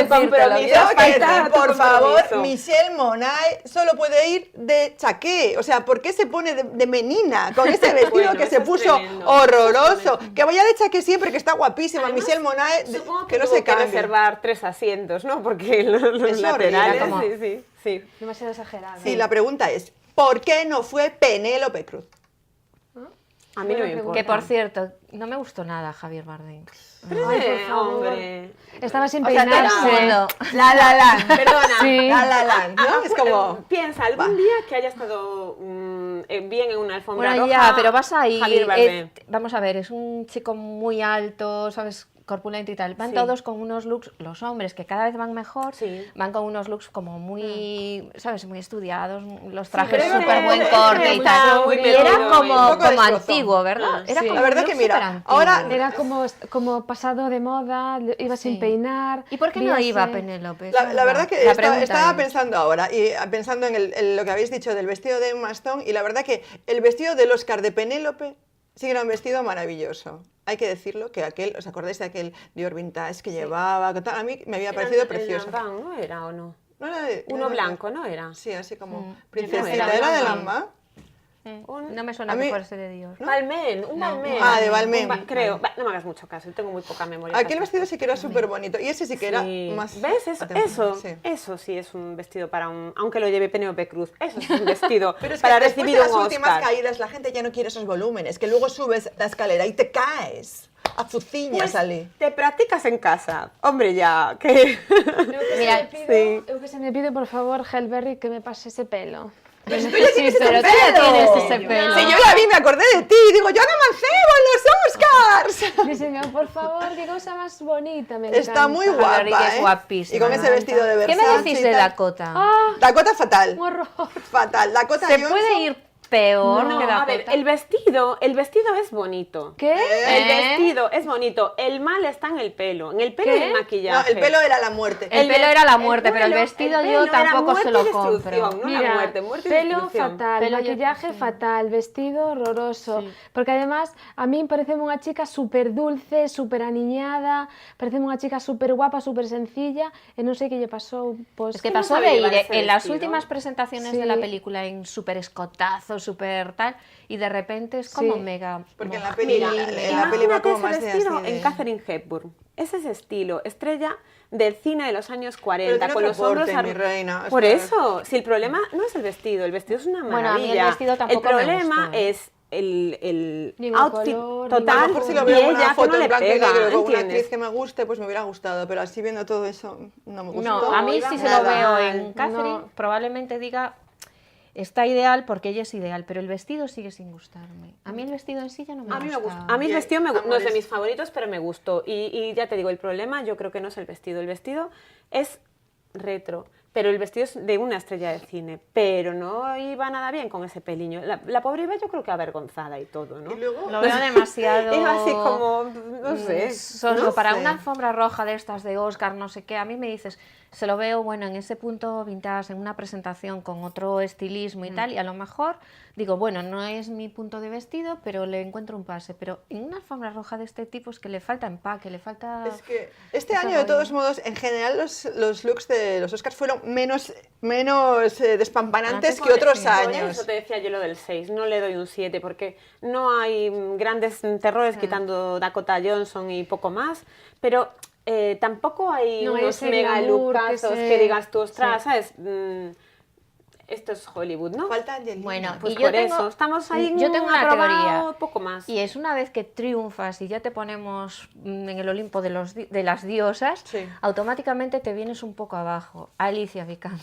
tu compromiso. Tengo que falta decir, tu por favor, compromiso. Michelle Monae solo puede ir de chaqué. O sea, ¿por qué se pone de menina con ese vestido Bueno, que eso se es puso tremendo. horroroso? Que vaya de chaqué siempre, que está guapísima. Además, Michelle Monae, Supongo que no tuvo se cambie. reservar 3 asientos, ¿no? Porque los Es horrible, laterales, como- sí. Demasiado exagerado. Sí, la pregunta es, ¿por qué no fue Penélope Cruz? A mí no me Buena importa. Que por cierto, no me gustó nada Javier Bardem. Ay, por favor. Hombre. Estaba sin O sea, peinarse. La La Land. Perdona. Sí. La Land, ¿no? Es como... Piensa, algún día que haya estado bien en una alfombra Bueno, roja. ya, pero vas ahí. Javier Bardem. Vamos a ver, es un chico muy alto, ¿sabes? Corpulento y tal. Van Sí. todos con unos looks, los hombres que cada vez van mejor, Sí. van con unos looks como muy, ¿sabes? Muy estudiados, los trajes pero súper buen este corte y está tal. muy Y metido era en- como, un poco como destrozado. antiguo, ¿verdad? Era sí. como La verdad un que look mira, superantiguo. ahora- Era como pasado de moda, iba sin Sí. peinar. ¿Y por qué no víase- iba Penélope? La verdad que La estaba pregunta es- pensando ahora, y pensando en lo que habéis dicho del vestido de Emma Stone, y la verdad que el vestido del Oscar de Penélope sí que era un vestido maravilloso. Hay que decirlo, que aquel, ¿os acordáis de aquel Dior Vintage que llevaba? Que tal? A mí me había parecido precioso. El Lambán, ¿no era o no? ¿No era Uno no, blanco, ¿no era? Sí, así como Mm. princesita. Era ¿Era de Lambán. Lambán? No me suena a mí- que fuese de Dios. Balmain, un Balmain. Ah, de Balmain. Creo. No me hagas mucho caso, tengo muy poca memoria. Aquel para vestido estas sí que era súper bonito. Y ese sí que era Sí. más... ¿Ves? Eso, sí. eso sí es un vestido para un... Aunque lo lleve Penélope Cruz, eso sí es un vestido Pero es que para después recibir de un las últimas Oscar. caídas la gente ya no quiere esos volúmenes, que luego subes la escalera y te caes. A zuciñas Pues, ali. te practicas en casa. Hombre, ya, que... Mira, sí. Eu que se me pide, por favor, Helberry, que me pase ese pelo. Pero tú ya tienes ese pero tú ya pelo. tienes ese pelo. Si yo la vi, me acordé de ti. Digo, Joana Mancebo en los Oscars. Diseño, por favor, qué cosa más bonita, me Está encanta. muy Javier guapa, Rodríguez, ¿eh? guapísima. Y con ese vestido de ¿Qué Versace. me decís y de tal. Dakota? Dakota fatal. Un horror. Fatal. Dakota ¿Se Johnson. puede ir peor No, que a Dakota? ver, el vestido es bonito. ¿Qué? El vestido es bonito. El mal está en el pelo. En el pelo ¿Qué? y el No, maquillaje. el pelo era la muerte. El pelo era la muerte, pero el vestido yo pelo era tampoco muerte se y lo destrucción, compro. No Mira, la muerte y pelo destrucción. fatal, Pelo yo- maquillaje sí. fatal, vestido horroroso. Porque además a mí parece unha chica súper dulce, súper aniñada, parece unha chica súper guapa, súper sencilla, e non sei que lle pasou. Pois, Es que no pasó sabe de ir llevar ese en las vestido. últimas presentaciones Sí. de la película en súper escotazo, súper tal, y de repente es como Sí. mega... Porque en moja. la peli, Mira, en la peli va imagínate como ese más de vestido así de... en Katharine Hepburn. Es ese estilo, estrella del cine de los años 40, tiene con otro los hombros porte, mi reina, Por es que- eso, si el problema no es el vestido es una Bueno, a mí el maravilla. vestido tampoco me problema gustó, ¿eh? es el Ni el outfit color, ni A total lo mejor si lo y veo en ella una que foto no en le blanco y pega, negro con una ¿entiendes? actriz que me guste, pues me hubiera gustado. Pero así viendo todo eso, no me gustó. No, a mí iba sí muy se lo mal. veo en Catherine, No. probablemente diga está ideal porque ella es ideal, pero el vestido sigue sin gustarme. A mí el vestido en sí ya no me A mí me gusta. gusta. A mí el vestido no es de Amores. mis favoritos, pero me gustó. Y ya te digo, el problema yo creo que no es el vestido. El vestido es retro, pero el vestido es de una estrella de cine, pero no iba nada bien con ese peliño. La pobre iba yo creo que avergonzada y todo, ¿no? Y luego, Lo veo demasiado... Iba así como, no sé. Solo no para sé. una alfombra roja de estas de Oscar, no sé qué, a mí me dices, se lo veo, bueno, en ese punto vintage, en una presentación con otro estilismo y tal, y a lo mejor digo, bueno, no es mi punto de vestido, pero le encuentro un pase. Pero en una alfombra roja de este tipo es que le falta empaque, le falta... es que este ese año, de todos rollo. modos, en general los looks de los Oscars fueron menos despampanantes Antes que otros sí. Por años. eso te decía yo lo del 6, no le doy un 7 porque no hay grandes terrores quitando Dakota Johnson y poco más, pero tampoco hay No hay unos ese mega glamour lookazos que que, se- digas tú, ostras, sí. ¿sabes? Esto es Hollywood, ¿no? Falta Angelina. Bueno, Pues y por eso, estamos ahí yo tengo una aprobado, teoría. poco más. Y es una vez que triunfas y ya te ponemos en el Olimpo de, de las diosas, Sí. automáticamente te vienes un poco abajo. Alicia Vikander.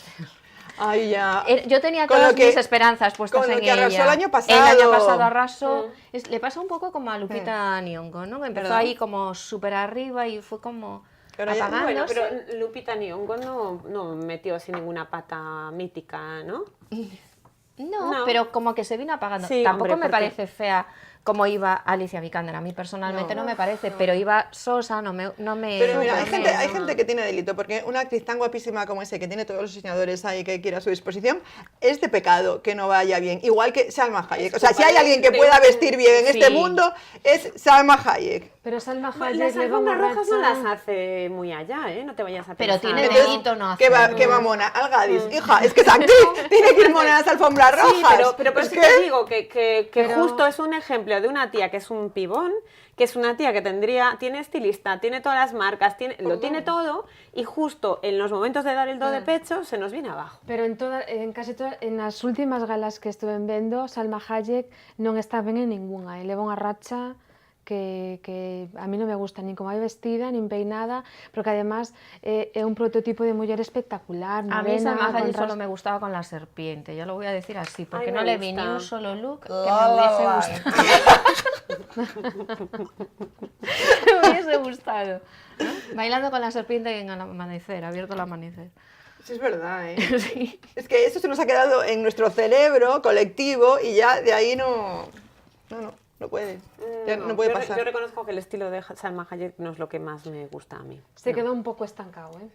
Ay, ya. Yo tenía Con todas lo que- mis esperanzas puestas con lo en que arrasó ella. el año pasado. El año pasado arrasó. Mm. Le pasa un poco como a Lupita Nyong'o, ¿no? Empezó ¿Verdad? ahí como súper arriba y fue como Pero ya- apagándose. Bueno, pero Lupita Nyong'o no metió así ninguna pata mítica, ¿no? No, No. pero como que se vino apagando. Sí, Tampoco hombre, me porque- parece fea como iba Alicia Vikander. A mí personalmente no, me parece, pero iba sosa, no me... Pero mira, no hay me- gente que tiene delito, porque una actriz tan guapísima como ese, que tiene todos los diseñadores ahí que quiere a su disposición, es de pecado que no vaya bien. Igual que Salma Hayek. O sea, si hay alguien que pueda vestir bien en este Sí. mundo, es Salma Hayek. Pero Salma Las Hayek le va alfombras rojas no borracha. las hace muy allá, ¿eh? No te vayas a Pero pensar. tiene Entonces, delito no ¿qué va, hacerlo. qué va mona? Al Gadis. Hija, es que es actriz, tiene que ir mona a las alfombras rojas. Sí, pero por Es eso que- te digo que Pero- justo es un ejemplo de una tía que es un pibón, que es una tía que tiene estilista, tiene todas las marcas, lo tiene todo, y justo en los momentos de dar el do de pecho se nos viene abajo. Pero en casi todas, en as últimas galas que estuve vendo, Salma Hayek non está ben en ningunha. Leva unha racha que a mí non me gusta nin como vai vestida, nin peinada, porque además é un prototipo de muller espectacular. A mí morena, Salma con Hayek solo ras- me gustaba con la serpiente, ya lo voy a decir así, porque Ay, no me le vi ni gusta. un solo look que me hubiese gustado. Me hubiese gustado. ¿No? Bailando con la serpiente en el amanecer, abierto el amanecer. Sí, es verdad, ¿eh? Sí. Es que eso se nos ha quedado en nuestro cerebro colectivo y ya de ahí no puede. Ya no puede pasar. Yo reconozco que el estilo de Salma Hayek no es lo que más me gusta a mí. Se quedó un pouco estancado, ¿eh?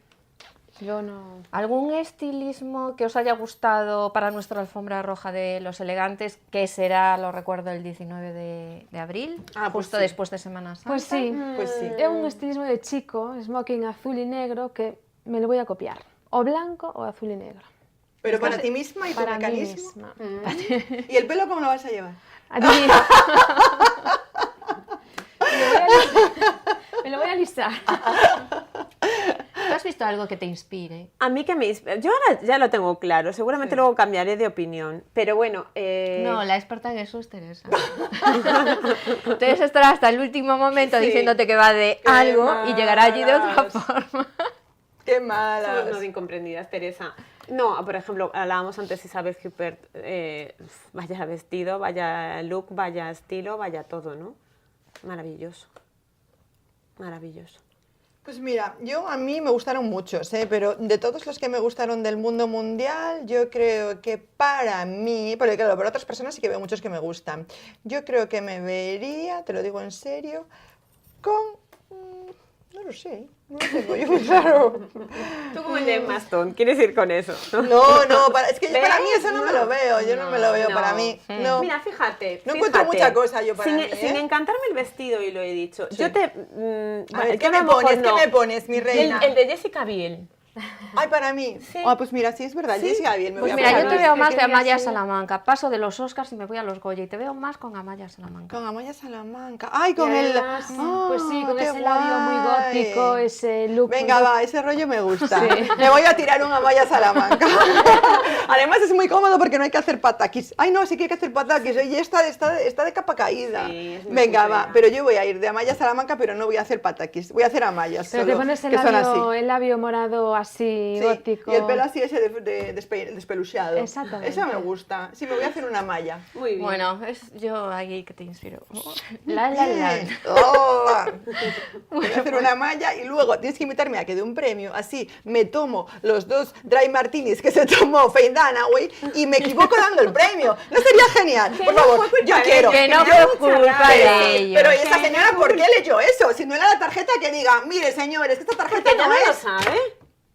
Yo no... ¿Algún estilismo que os haya gustado para nuestra alfombra roja de Los Elegantes, que será, lo recuerdo, el 19 de abril, Ah, pues justo sí. después de Semana Santa? Pues sí, Pues sí. é un estilismo de chico, smoking azul y negro, que me lo voy a copiar. O blanco o azul y negro. Pero para ti misma y tu Para mí mecanismo. misma. ¿Y el pelo cómo lo vas a llevar? Adivina. Me lo voy a alisar. ¿Tú has visto algo que te inspire? A mí que yo ahora ya lo tengo claro, seguramente luego cambiaré de opinión, pero bueno... No, la experta en eso es Teresa. Entonces estará hasta el último momento Sí. diciéndote que va de Qué algo y llegará allí de otra malas. forma. Qué Somos mala. unas incomprendidas, Teresa. No, por ejemplo, hablábamos antes Isabel Huppert, vaya vestido, vaya look, vaya estilo, vaya todo, ¿no? Maravilloso. Maravilloso. Pues mira, a mí me gustaron muchos, pero de todos los que me gustaron del mundo mundial, yo creo que para mí, porque claro, para otras personas sí que veo muchos que me gustan, yo creo que me vería, te lo digo en serio, con... no lo sé, no lo tengo yo muy claro. Tú como el de Emma Stone, ¿quieres ir con eso? No, es que yo para mí ¿Ves? eso no me lo veo, yo no me lo veo para mí. No. Mira, fíjate. No encuentro mucha cosa yo para sin, mí, sin ¿eh? encantarme el vestido, y lo he dicho. Sí. Yo te... A ver, yo ¿qué a me lo mejor pones? no. ¿Qué me pones, mi reina? El de Jessica Biel. Ay, para mí. Sí. Ah, pues mira, sí es verdad, Sí. Jessica Biel, me Pues voy a mira, yo poner. te veo que más de quería Amaya ser- Salamanca. Paso de los Oscars y me voy a los Goya y te veo más con Amaya Salamanca. Con Amaya Salamanca. Ay, Y con el... además, pues sí, con qué ese labio muy guay. gótico, ese look... Venga, muy va, ese rollo me gusta. Me voy a tirar un Amaya Salamanca. Además es muy cómodo porque no hay que hacer pataquis. Ay, no, sí que hay que hacer pataquis. Oye, está de capa caída. Sí, es muy Venga, fea. va, pero yo voy a ir de Amaya Salamanca, pero no voy a hacer pataquis. Voy a hacer Amayas Pero solo, te pones que son así. el labio morado así Sí, gótico. y el pelo así ese despeluchado. Exactamente. Eso me gusta. Sí, me voy a hacer una malla. Muy bien. Bueno, es yo ahí que te inspiro. La, la, la. Bien. Oh, voy a hacer una malla y luego tienes que invitarme a que dé un premio. Así me tomo los 2 dry martinis que se tomó Faye Dunaway y me equivoco dando el premio. ¿No sería genial? Por favor, yo quiero. Que no me fue da mucha culpa rabia. de ellos. Pero ¿y esa señora por qué leyó eso? Si no era la tarjeta que diga, mire señores, que esta tarjeta Porque ya no no lo es. sabe.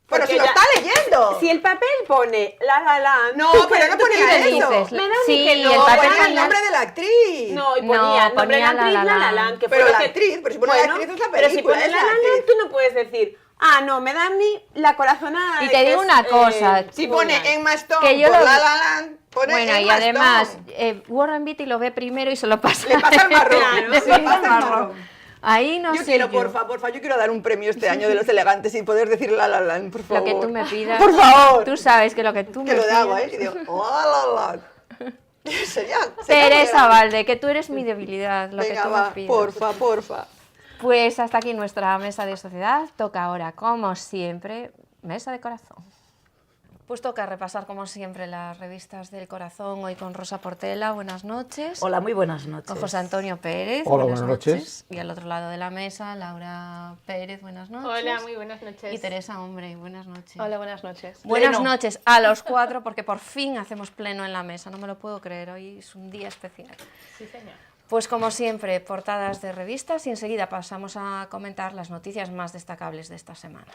Pero Porque si lo ya- está leyendo. Si el papel pone la. No, ¿tú pero qué- no tú ponía qué eso. dices? Me da a mí Sí, que no. el papel Ponía el ponía- nombre de la actriz. No, y No, ponía nombre de ponía la actriz, La La La La Land. Land, que Pero fue lo la que- actriz, pero si pone la actriz es la pero si película, pone es La la La Land, actriz. tú no puedes decir, no, me da a mí la corazonada. Y de te que digo es, una cosa, Si muy pone bien. Emma Stone Que yo por lo- La La Land, pone Bueno, y Emma además, Stone. Warren Beatty lo ve primero y se lo pasa. Le pasa el marrón. Claro, le sí, pasa el el marrón. Ahí no Yo sé quiero, yo. porfa, yo quiero dar un premio este año de los elegantes y poder decir La La Land, por favor. Lo que tú me pidas. Por favor. Tú sabes que lo que tú Que me lo pidas. hago, ¿eh? Y digo, La La Land. Sería muy Teresa grande. Valde, que tú eres mi debilidad, lo Venga, que tú va, me pidas. porfa. Pues hasta aquí nuestra mesa de sociedad. Toca ahora, como siempre, mesa de corazón. Pues toca repasar, como siempre, las revistas del corazón. Hoy con Rosa Portela, buenas noches. Hola, muy buenas noches. Con José Antonio Pérez, Hola, buenas buenas noches. Y al otro lado de la mesa, Laura Pérez, buenas noches. Hola, muy buenas noches. Y Teresa Hombre, buenas noches. Hola, buenas noches. Buenas Pleno. noches a los 4, porque por fin hacemos pleno en la mesa. No me lo puedo creer, hoy es un día especial. Sí, señor. Pues como siempre, portadas de revistas y enseguida pasamos a comentar las noticias más destacables de esta semana.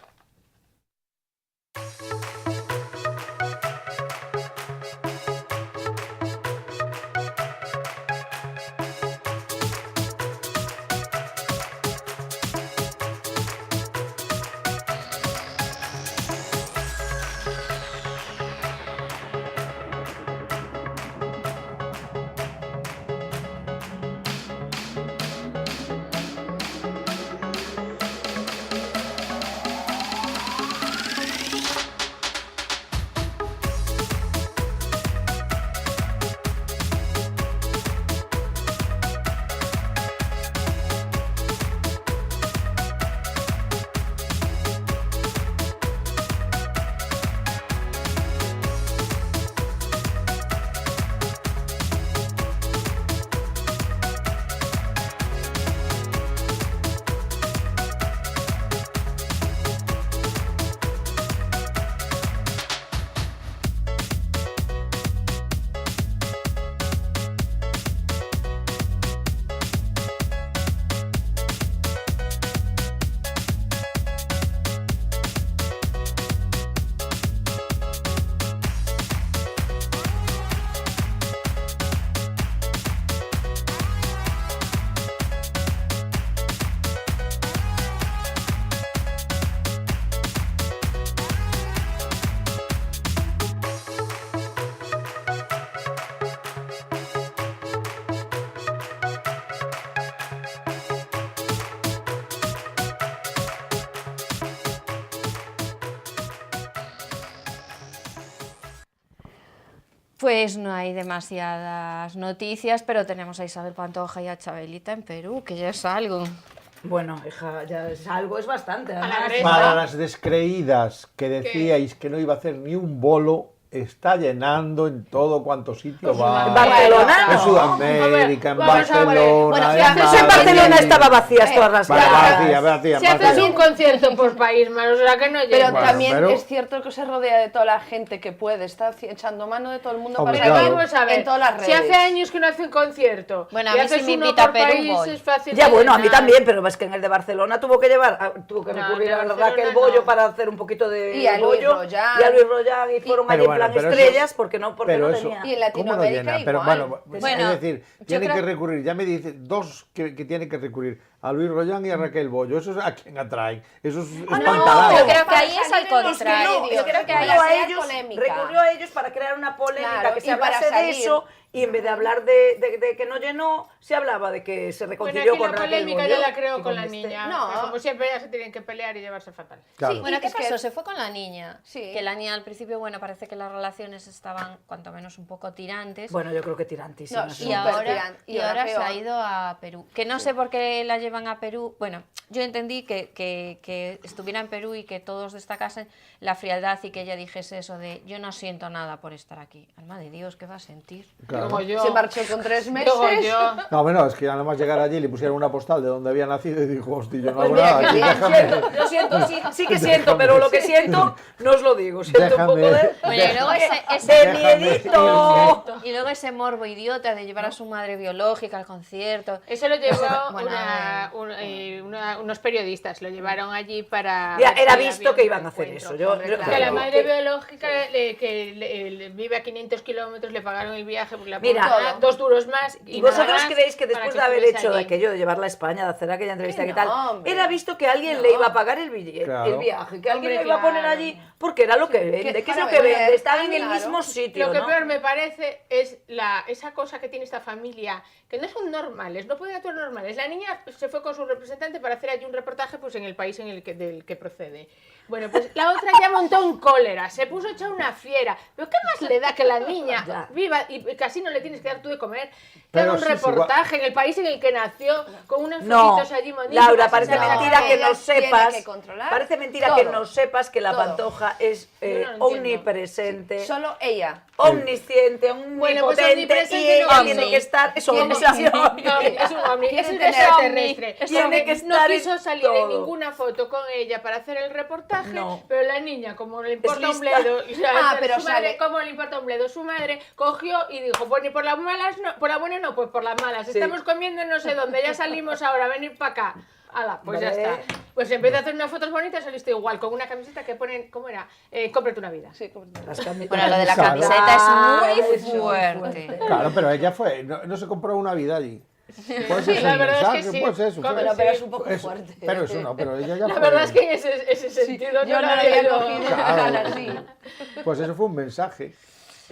Pues no hay demasiadas noticias, pero tenemos a Isabel Pantoja y a Chabelita en Perú, que ya es algo. Bueno, hija, ya es algo, es bastante. A la además. derecha. Para las descreídas que decíais que no iba a hacer ni un bolo, está llenando en todo cuanto sitio va. En Barcelona, En ¿no? Sudamérica, en Vamos a ver. Barcelona, Bueno, en si haces En Barcelona Madrid. estaba vacías todas las Vacía, gradas. vacía, Si haces vacía. un concierto por país, más, o sea que no Pero llega. Bueno, también pero- es cierto que se rodea de toda la gente que puede, está echando mano de todo el mundo Hombre, para Pero claro. vamos a ver, en todas las redes. si hace años que no hace un concierto Bueno, a y mí si haces me uno invita a por Perú, país, voy. es fácil Ya de bueno, a mí llenar. también, pero es que en el de Barcelona tuvo que recurrir a Barcelona Raquel no. Bollo para hacer un poquito de Y a Luis bollo, Rollán. y a Luis Rollán, y fueron Pero allí bueno, en plan pero eso- estrellas porque no pero eso- tenía. Y en ¿Cómo no Latinoamérica llena? Pero igual. Bueno, es decir, yo tiene creo- que recurrir, ya me dice dos que tiene que recurrir, a Luis Rollán y a Raquel Bollo. ¿Eso es a quién atraen? Eso es espantalado. yo creo que Para ahí es al salir en los contrario. medios, Yo creo que ahí recurrió a sea ellos, polémica. recurrió a ellos para crear una polémica, Claro, que se y para hablase de salir. eso, y en vez de hablar de que no llenó, se hablaba de que se Bueno, reconcilió aquí con la Raquel polémica Bollo. yo la y creo con la este. niña. No. que como siempre ya se tienen que pelear y llevarse fatal. Claro. Bueno, ¿qué es que- pasó? Se fue con la niña. Sí. Que la niña al principio, bueno, parece que las relaciones estaban cuanto menos un poco tirantes. Bueno, yo creo que tirantísimas. y súper ahora, tirante. y ahora se peor. ha ido a Perú. Que no sé por qué la llevé iban a Perú, bueno, yo entendí que estuviera en Perú y que todos destacasen la frialdad y que ella dijese eso de yo no siento nada por estar aquí. Alma de Dios, ¿qué va a sentir? Claro. Luego yo. Se marchó con 3 meses. Luego yo. No, bueno, es que nada más llegar allí le pusieron una postal de donde había nacido y dijo, hostia, yo no Pues hago mira, nada, que aquí, bien, déjame. lo siento, sí que siento, pero lo que siento no os lo digo. Siento un poco de... Bueno, y luego ese ¡De miedito! y luego ese morbo idiota de llevar a su madre biológica al concierto. Eso lo llevó Bueno, unos periodistas, lo llevaron allí para... Ya, ver si era había visto que un iban a hacer encuentro. eso. Que a la madre biológica vive a 500 kilómetros, le pagaron el viaje porque la Mira, pobre, 2 duros más. ¿Y nada vosotros más creéis que para después de haber estuviese hecho allí? aquello de llevarla a España, de hacer aquella entrevista que tal, hombre. era visto que alguien le iba a pagar el billete, Claro. el viaje, que alguien Hombre, le iba a poner claro. allí, porque era lo que vende, que es lo que jarabe, vende, están en el claro. mismo sitio, Lo que ¿no? peor me parece es esa cosa que tiene esta familia, que no son normales, no pueden actuar normales. La niña se fue con su representante para hacer allí un reportaje pues en el país del que procede. Bueno, pues la otra ya montó un cólera, se puso hecha una fiera. ¿Pero qué más le da que la niña Ya. viva y casi no le tienes que dar tú de comer? Que Pero haga un sí, sí, reportaje en el país en el que nació, con unas No, fotitos allí bonitas. Laura, parece No. mentira que Ella no sepas. tiene que controlar Parece mentira que todo. no sepas que la Todo. Pantoja es Yo no lo entiendo. omnipresente, Solo ella. omnisciente, Bueno, pues omnipotente, omnipresente y ella no, tiene omni. que estar. Es ¿Cómo? omnisación. No, es un ovni, es un tener extraterrestre. ovni. Tiene que No estar quiso en salir en todo. ninguna foto con ella para hacer el reportaje, No. pero la niña, como le importa un lista. bledo, Pero su madre, sale. como le importa un bledo, su madre cogió y dijo, pues ni por las malas, no, por la buena no, pues por las malas. Estamos comiendo en no sé dónde, ya salimos ahora, venir para acá. Ala, pues ya Hombre. está. Pues en vez de hacer unas fotos bonitas, saliste igual, con una camiseta que ponen, ¿cómo era? Cómprate una vida. Sí, Las camisetas. Bueno, lo de la Claro. camiseta es muy Eso, fuerte. Claro, pero ella fue, no se compró una vida allí. Pues Sí, es la el verdad es que mensaje, sí. pues eso. Como fue- no, pero es un poco eso, fuerte. Pero eso no, pero ella ya La fue- verdad es que en ese sentido Yo no la lo había veo. cogido Claro. así. Pues eso fue un mensaje.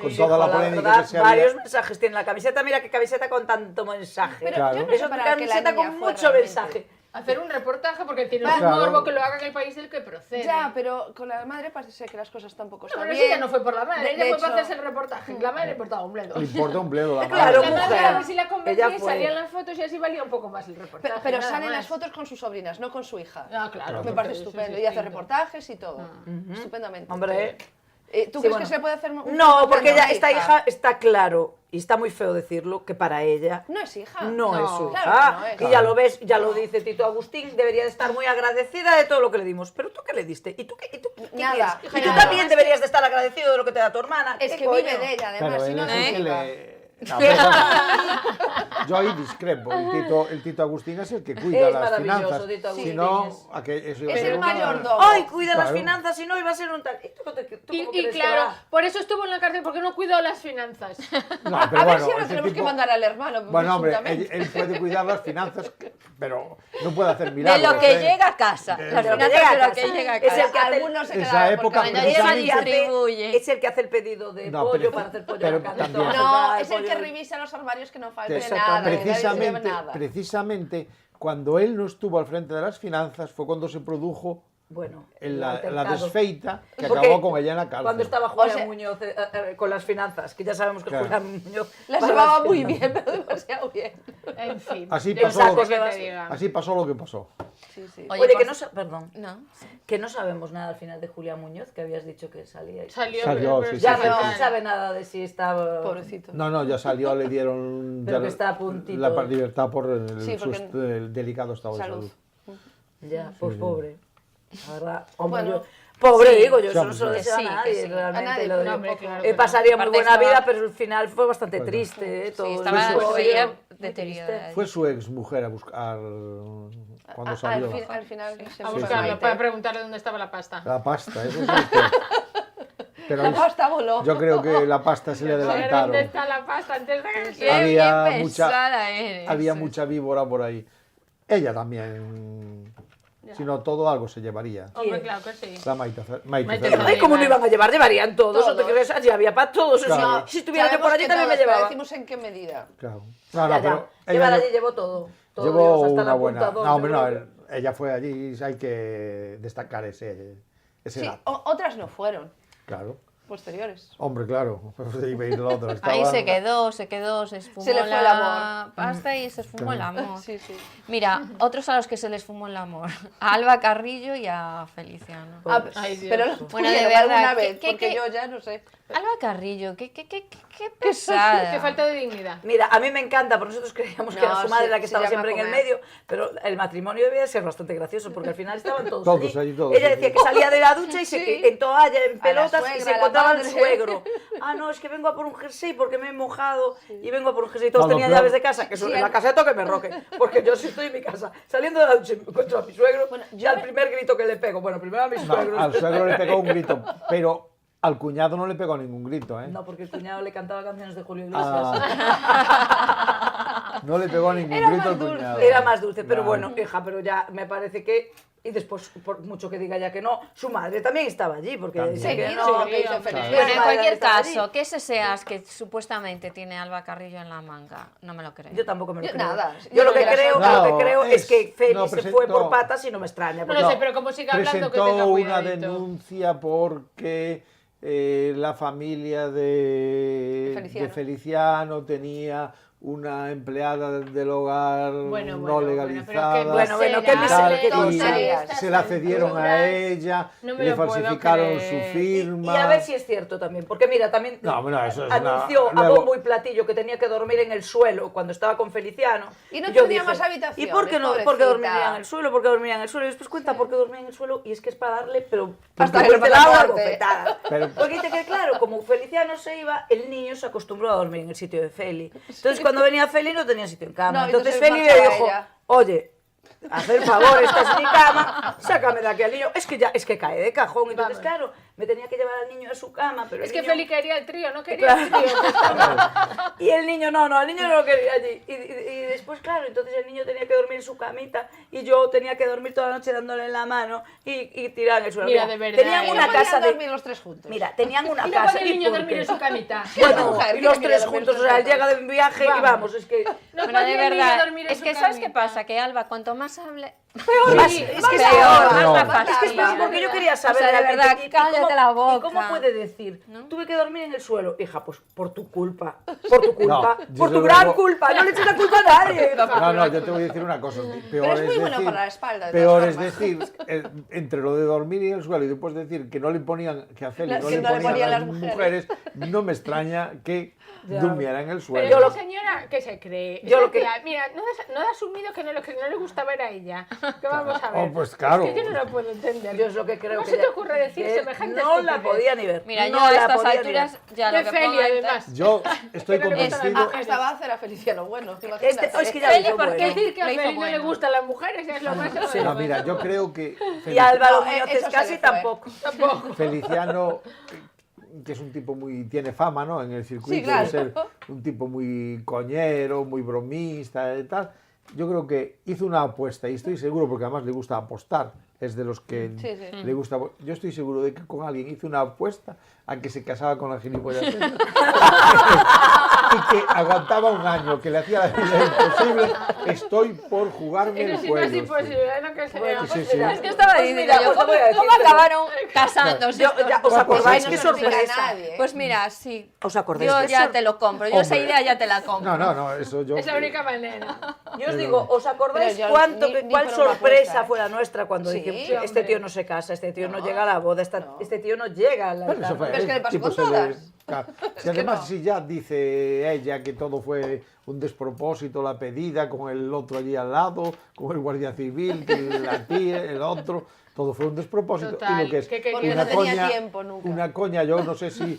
Con Sí, toda la hijo, polémica verdad, que se había... varios mensajes tiene la camiseta. Mira qué camiseta con tanto mensaje. Pero Claro. yo no Es sé una para qué la camiseta niña con fue mucho realmente. mensaje. Hacer un reportaje porque tiene un Claro. morbo que lo haga en el país del que procede. Ya, pero con la madre parece que las cosas tampoco No, están pero bien. eso ya no fue por la madre, De ella fue para hecho- hacerse el reportaje. La madre le importaba un bledo. Le importa un bledo la Claro, madre. La madre mujer. a ver si la convencía Ella y fue. salían las fotos y así valía un poco más el reportaje. Pero nada salen más. las fotos con sus sobrinas, no con su hija. Ah, claro. Me parece estupendo. Y hace reportajes y todo. Estupendamente. Hombre. ¿Tú Sí, crees bueno. que se le puede hacer un No, reportaje porque a ella, una esta hija está claro, y está muy feo decirlo, que para ella No es hija. no, es su hija. claro que no es. Y ya lo ves, ya lo dice Tito Agustín, debería de estar muy agradecida de todo lo que le dimos. Pero tú qué le diste, y tú qué Nada. quieres? Y tú Nada. también deberías de estar agradecido de lo que te da tu hermana. Es ¿Qué que coño? vive de ella, además. Pero Si él no, es no el es que hija. le... No, pero yo ahí discrepo. El Tito Agustín es el que cuida Es las maravilloso, finanzas. Tito Agustín Si no, es- eso iba a Es ser el una- mayordomo. Ay, cuida las Claro. finanzas, si no iba a ser un tal. ¿Y tú, tú Y, cómo y crees que claro, va? por eso estuvo en la cárcel, porque no cuidó las finanzas. No, A pero ver bueno, si ahora ese tenemos que tipo- mandar al hermano. Bueno, hombre, presuntamente. él puede cuidar las finanzas, pero no puede hacer De milagros. lo que ¿eh? llega a casa. De Las lo que finanzas llega a de lo casa. que llega a Es el casa. que hace- Algunos se esa quedan época porque Cuando llega precisamente- distribuye. Es el que hace el pedido de No, pollo pero- para hacer pollo pero a la carne. también- No, es el que revisa los armarios que no falte nada. que nadie se lleve precisamente, nada. precisamente cuando él no estuvo al frente de las finanzas fue cuando se produjo Bueno, la altercado. desfeita que Porque acabó con ella en la cárcel. Cuando estaba Julián O sea- Muñoz con las finanzas, que ya sabemos que Claro. Julián Muñoz... Las para llevaba las muy finanzas. bien, pero demasiado bien. En fin. Así el pasó saco lo que que- te diga. Así pasó lo que pasó. Sí, sí. Oye, Oye, por- que no, perdón, No. que no sabemos nada al final de Julián Muñoz, que habías dicho que salía. Salió, Salió, pero sí, Ya, sí, pero sí, no sí. se sabe nada de si está... Pobrecito. No, ya salió, le dieron Pero ya que está a puntito. la libertad por el, Sí, porque- el delicado estado de Salud. salud. Ya, pues pobre. La verdad. Hombre, Bueno, yo- pobre, sí. digo yo, eso Sí, no se lo sí. deseo a Sí, que nadie, sí. realmente. A nadie, lo pero digo. hombre, claro que no. Pasaría muy Aparte buena estaba- vida, pero el final fue bastante Pues no. triste. Todo estaba- el se rollo, veía muy deteriorada. triste. Fue su ex mujer a buscar cuando salió Al final se A fue buscarlo, Maite. para preguntarle dónde estaba la pasta. la pasta. Eso sí que- pero La pasta voló. yo creo que la pasta se le A ver dónde adelantaron. está la pasta antes de que... Qué Había bien mucha- pensada eres. Había mucha víbora por ahí. Ella también. Si no, todo algo se llevaría. Hombre, claro que sí. La Maite Maite Fernández. Ay, ¿cómo no iban a llevar? Llevarían todos. ¿O te Todos. crees? Allí había para todos. Claro. Si estuviera yo por Sabemos allí que también me todos, pero llevaba. decimos en qué medida. Claro. No, Ya, pero ya. Llevar ella allí llevó todo. Todo, llevó Dios, hasta una el buena. apuntador, No, hombre, yo no, creo que- ella fue allí, hay que destacar ese Sí, dato. otras no fueron. Claro. posteriores. Hombre, claro. Iba a ir el otro. Ahí estaba- se quedó, se esfumó Se le fue el la amor. pasta y se esfumó el amor. Sí, sí. Mira, otros a los que se les fumó el amor, a Alba Carrillo y a Feliciano. Ah, Ay, Dios. pero Bueno, de pudieron verdad, alguna ¿qué- vez, qué- porque qué- yo ya no sé. Alba Carrillo, qué pesada. Qué falta de dignidad. Mira, a mí me encanta, porque nosotros creíamos que No, era su madre sí, la que sí estaba llama siempre a en el comer. medio, pero el matrimonio debía ser bastante gracioso, porque al final estaban todos, Todos allí, todos, Ella sí, decía sí. que salía de la ducha y se en toalla, en A la pelotas, y suegra, se a la encontraba el madre. suegro. Ah, no, es que vengo a por un jersey porque me he mojado, y vengo a por un jersey. Todos No, lo tenían peor- llaves de casa, que eso, en la casa toque me roque, porque yo sí estoy en mi casa, saliendo de la ducha y me encuentro a mi suegro, y al primer grito que le pego, bueno, primero a mi No, suegro. al suegro le pegó un grito, pero al cuñado no le pegó ningún grito, ¿eh? No, porque el cuñado le cantaba canciones de Julio Iglesias. No le pegó ningún grito al cuñado. Era más dulce, pero Claro. bueno, hija, pero ya me parece que... Y después, por mucho que diga ya que no, su madre también estaba allí, porque También. dice que Sí, no, sí, que hizo claro. feliz. Bueno, en Su madre cualquier estaba caso, allí. que ese seas que supuestamente tiene Alba Carrillo en la manga, no me lo creo. Yo tampoco me lo Yo creo. nada, Yo yo lo no que hubiera creo, sabido. lo que creo No, es que es- Feli no, se fue presentó- por patas y no me extraña. No porque- lo sé, pero como siga hablando, que Presentó tenga una cuidadito. denuncia porque la familia de Feliciano tenía una empleada del hogar Bueno, no bueno, bueno, legalizada. pero qué Bueno, bueno, qué y tal, miseria, qué y tonterías. se la cedieron a ella, No me le lo puedo falsificaron creer. su firma. Y a ver si es cierto también, porque mira, también No, bueno, eso es anunció una- a luego- bombo y platillo que tenía que dormir en el suelo cuando estaba con Feliciano. Y no yo tenía dije, más habitaciones, ¿y por qué no? ¿Por qué pobrecita. dormiría en el suelo? ¿Por qué dormía en el suelo? Y después cuenta por qué dormía en el suelo y es que es para darle, pero Hasta porque que lo fuerte el agua, mataste. bofetada. Pero- Porque dice que claro, como Feliciano se iba, el niño se acostumbró a dormir en el sitio de Feli. Entonces cuando venía Feli no tenía sitio en cama. No, entonces entonces Feli le marchaba dijo, ella. oye, haz el favor, esta es mi cama, sácame de aquí al niño. Es que cae de cajón. Entonces, claro, me tenía que llevar al niño a su cama, pero Es el que niño... Feli quería el trío, no quería el trío. Y el niño no, el niño no lo quería allí. Y después, claro, entonces el niño tenía que dormir en su camita y yo tenía que dormir toda la noche dándole en la mano y tirar en el suelo. Mira, de verdad, Tenían ¿eh? una No podían casa de... dormir los tres juntos. Mira, tenían una Y no casa... pone el ¿y niño por dormir qué? en su camita. Bueno, mujer, y los que quería tres dormir juntos, o los sea, él tres llega de un viaje y vamos, es que... No Bueno, de podía el niño verdad, dormir en es su que ¿sabes qué camita. pasa? Que Alba, cuanto más hable... Más, Sí, es que es peor, peor, más la es que es fastidia. peor porque yo quería saber O sea, de realmente, verdad, cállate la boca. ¿Y cómo puede decir? ¿No? Tuve que dormir en el suelo. Hija, pues por tu culpa, por tu culpa, No, por desde tu gran luego- culpa. No le eches la culpa a nadie. No, yo te voy a decir una cosa. Peor es muy bueno decir, para la espalda, de Peor todas es decir, entre lo de dormir y el suelo y después decir que no le ponían, que a Feli Las no que le no le ponían ponían las las mujeres, no me extraña que durmiera en el Pero suelo. la señora, ¿qué se cree? Yo lo que- Mira, no ha asumido que no le gustaba era a ella. Que vamos a ver. Oh, pues claro. Es que yo no lo puedo entender. Yo es lo que creo ¿Cómo que se te ella- ocurre decir que semejante no la estupidez? podía ni ver. Mira, no yo a la estas podía ni alturas ver. ya De lo que Feli, ponga... además. Yo estoy Que no le gustan las convencido. Esta base era Feliciano, bueno. Es que ya Feli, lo hizo ¿por qué bueno. Decir que a Lo hizo Feli no le bueno. gustan las mujeres es lo más No, mira, yo creo que Y a Álvaro No, Muñoz eso se casi le fue. tampoco. Tampoco. Feliciano, que es un tipo muy, tiene fama, ¿no? En el circuito Sí, claro. de ser un tipo muy coñero, muy bromista y tal. Yo creo que hizo una apuesta y estoy seguro, porque además le gusta apostar, es de los que Sí, sí. le gusta. Yo estoy seguro de que con alguien hizo una apuesta a que se casaba con la gilipollas esa. Y que aguantaba un año, que le hacía la vida imposible. Estoy por jugarme Eso el sí no es cuello. imposible, no que sea. Sí, sí. Es que estaba Pues diciendo mira, yo, pues te ¿cómo, voy a decir, cómo pero- acabaron casándose? ¿Os Pues acordáis no qué se lo explica a sorpresa? nadie. Pues mira, sí. ¿Os acordáis Yo qué ya sor- te lo compro, yo esa Hombre. idea ya te la compro. No, eso yo. Es la única manera. Yo os digo, ¿os acordáis Pero yo cuánto, ni cuál por una sorpresa apuesta, ¿eh? fue la nuestra cuando Sí, dijimos, sí, este hombre. tío no se casa, este tío no llega a la boda, este tío no llega a la Bueno, eso fue, Pero es que le pasó tipo con se le- todas. claro. Es Y además, que no. si ya dice ella que todo fue un despropósito, la pedida, con el otro allí al lado, con el guardia civil, que la tía, el otro, todo fue un despropósito. Total, y lo que es que quería- Porque una no tenía coña, tiempo nunca. una coña, yo no sé si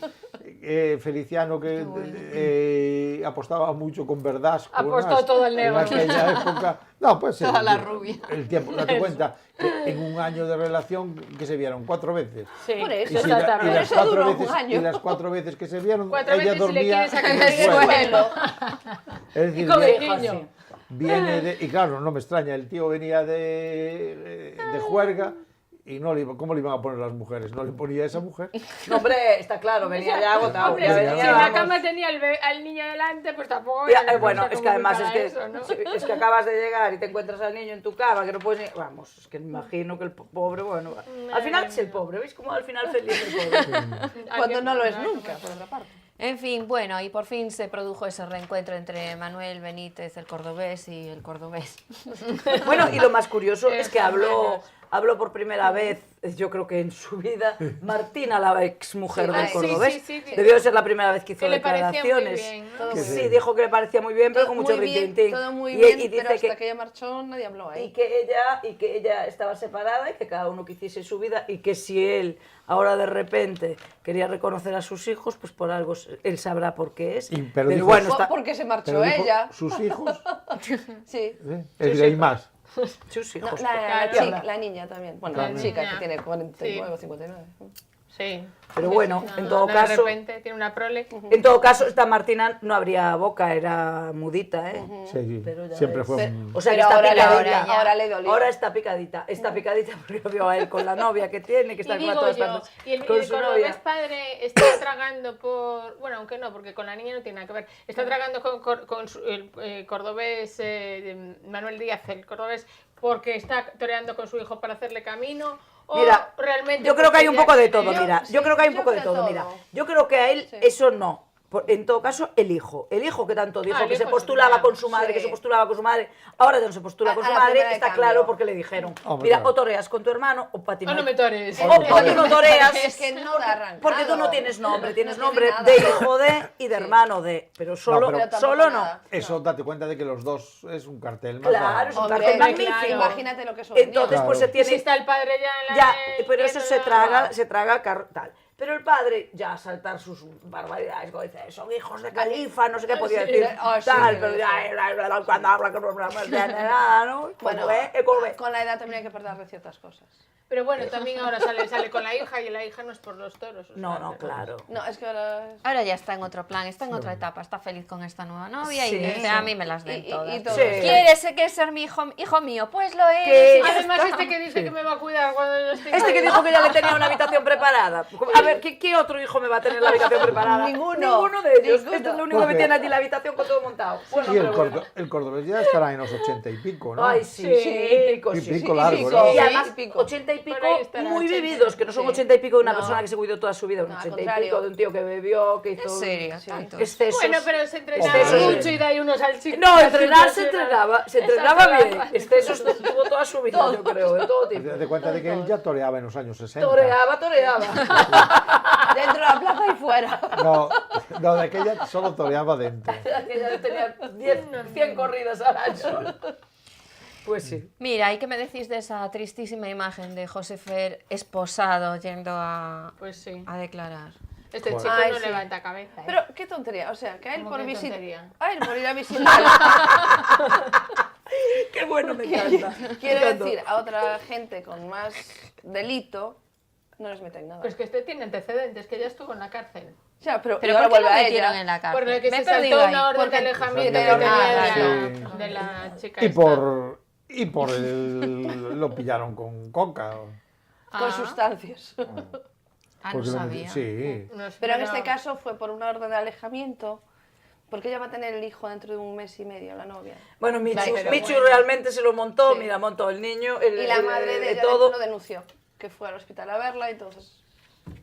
Feliciano que apostaba mucho con Verdasco. Apostó ¿no? todo el En negocio. aquella época. No, pues Toda la rubia. el tiempo, date cuenta que en un año de relación que se vieron 4 veces. Sí, Por eso, Y, si la- y exactamente. las Eso cuatro duró un veces, año. y las 4 veces que se vieron, 4 ella veces si le dormía quieres sacar en el el suelo. suelo. Es decir, Y con el viene- niño. viene de, y claro, no me extraña, el tío venía de juerga y no le, ¿cómo le iban a poner las mujeres? ¿No le ponía esa mujer? No, hombre, está claro, venía ya agotado. Hombre, ya si venía, en la vamos. cama tenía al niño delante, pues tampoco... Ya, no bueno, sé es que cómo además para es que, eso, ¿no? es que acabas de llegar y te encuentras al niño en tu cama, que no puedes ni... Vamos, es que me imagino que el pobre, bueno... Al final es el pobre, ¿veis cómo al final feliz el pobre? Cuando no lo es nunca, por otra parte. En fin, bueno, y por fin se produjo ese reencuentro entre Manuel Benítez, el cordobés, y el cordobés. Bueno, y lo más curioso es que habló por primera vez, yo creo que en su vida, Martina, la exmujer del cordobés. sí. Debió de ser la primera vez que hizo Que le parecía muy declaraciones. bien, ¿no? Todo Que muy sí, bien. dijo que le parecía muy bien, pero con mucho Muy bien, rintintín. todo muy Y bien, dice pero hasta que que ella marchó nadie habló ahí. y que ella estaba separada y que cada uno que hiciese su vida y que si él ahora de repente quería reconocer a sus hijos, pues por algo él sabrá por qué es. Pero dijo- bueno, está... Porque se marchó Pero dijo, ella. sus hijos, Sí. es que hay más. sus No, hijos. la niña también. Bueno, La la chica niña. que tiene 49 o 59. Sí. Pero Sí, bueno, sí, en no, todo de caso... repente tiene una prole. En todo caso, esta Martina no abría boca, era mudita, ¿eh? Sí, Pero ya siempre ves. fue un... O sea, que Pero está ahora le- picadita. ahora le dolió. Ahora está picadita porque lo vio a él con la novia que tiene, que está Y digo todas yo, las y el con el su cordobés novia. padre está tragando por... Bueno, aunque no, porque con la niña no tiene nada que ver. Está tragando con el cordobés Manuel Díaz, el cordobés, porque está toreando con su hijo para hacerle camino. O Mira, realmente yo creo que hay un porque poco ya de todo, tiene- mira. Yo creo que hay un poco de todo, mira. Yo creo que a él eso no. En todo caso, el hijo que tanto dijo, el que se hijo postulaba sí, con su madre, sí. que se postulaba con su madre, ahora ya no se postula con A su la madre, primera de está cambio. claro porque le dijeron, Hombre, mira, claro. o toreas con tu hermano o O patinas. no me tores. O tú no toreas, Es que no da arrancado. porque tú no tienes nombre, tienes No nombre tiene nada. de hijo de y de hermano de, pero solo, pero tampoco solo no. nada. Eso, date cuenta de que los dos es un cartel más Claro, grande. es un Hombre, cartel claro, magnífico. imagínate lo que son. Entonces, pues se Claro. tiene... Si está el padre ya en la... Ya, pero eso se viendo traga tal. Pero el padre, ya a saltar sus barbaridades, como dice, son hijos de califa, no sé qué podía decir, sí, tal, sí, pero sí. ya, cuando habla con nada, ¿no? Bueno, Como ve. con la edad también hay que perder de ciertas cosas. Pero bueno, también ahora sale con la hija y la hija no es por los toros. o No, sea, no, pero- claro. No, es que ahora... Ahora ya está en otro plan, está en otra etapa, está feliz con esta nueva novia Sí. y dice, a mí me las den Y todas. todo. Sí. ¿Quieres que ser mi hijo mío? Pues lo es. Que- y ya Además, está. este que dice que me va a cuidar cuando yo esté... Este que dijo que ya le tenía una habitación preparada. A ver, ¿qué otro hijo me va a tener la habitación preparada? Ninguno. Ninguno de ellos. Ninguno. Este es lo único que me tiene allí la habitación con todo montado. Bueno, Y el, pero bueno. el cordobés ya estará en los 80 y pico, ¿no? Ay, sí, Sí. y pico, Y sí, pico sí, largo, pico. ¿no? Y además, Sí, pico. 80 y pico Por ahí estará, muy 80. vividos, que no son Sí. 80 y pico de una No. persona que se cuidó toda su vida, un No, al 80 y contrario. pico de un tío que bebió, que hizo... ¿En serio? ¿Tanto? Excesos. Bueno, pero se entrenaba Excesos. mucho y da ahí unos salchichos. No, entrenar se entrenaba bien. Exageraba. Excesos tuvo toda su vida, yo creo, de todo tipo. Date cuenta de que él ya toreaba en los años 60. Toreaba. Dentro de la plaza y fuera. No, de aquella solo toreaba dentro. Que ya tenía 100 corridas al año. Pues sí. Mira, ¿y qué me decís de esa tristísima imagen de José Fer esposado yendo a, Pues sí. a declarar? Este Joder. chico Ay, no sí. levanta cabeza. ¿eh? Pero qué tontería, o sea, que a él ¿Cómo por qué visitar... tontería? A él por ir a visitar... Qué bueno, me encanta. Quiero Me encanta. decir, a otra gente con más delito, no les meten nada. Pues que este tiene antecedentes, que ya estuvo en la cárcel. Ya, pero ¿Pero y ahora por qué vuelve lo a metieron ella. en la cárcel? Por lo que Me se he perdido saltó ahí. una orden Porque- de alejamiento Pero- que tenía sí. de la chica Y esta. por lo pillaron con coca. Con sustancias. Ah, no Porque sabía. Sí. No sé, Pero en este caso fue por una orden de alejamiento, porque ella va a tener el hijo dentro de un mes y medio, la novia. Bueno, Michu, Vale, pero Michu bueno. realmente se lo montó, Sí. mira, montó el niño, Y la madre de ella todo. lo denunció, que fue al hospital a verla, entonces...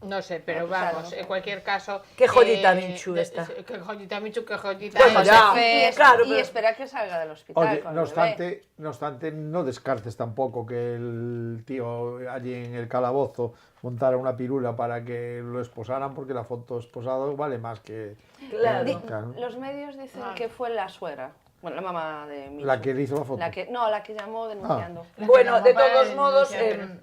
No sé, pero Claro. vamos, en cualquier caso... Qué joyita Michu esta. Qué joyita Michu, qué joyita. Bueno, ya. Y, claro, y pero- espera que salga del hospital Oye, con no el bebé. obstante, no descartes tampoco que el tío allí en el calabozo montara una pirula para que lo esposaran, porque la foto esposado vale más que... Claro. Claro. Los medios dicen que fue la suegra, bueno, la mamá de Michu. La que le hizo la foto. La que llamó denunciando. Bueno, de para todos modos, denunciar,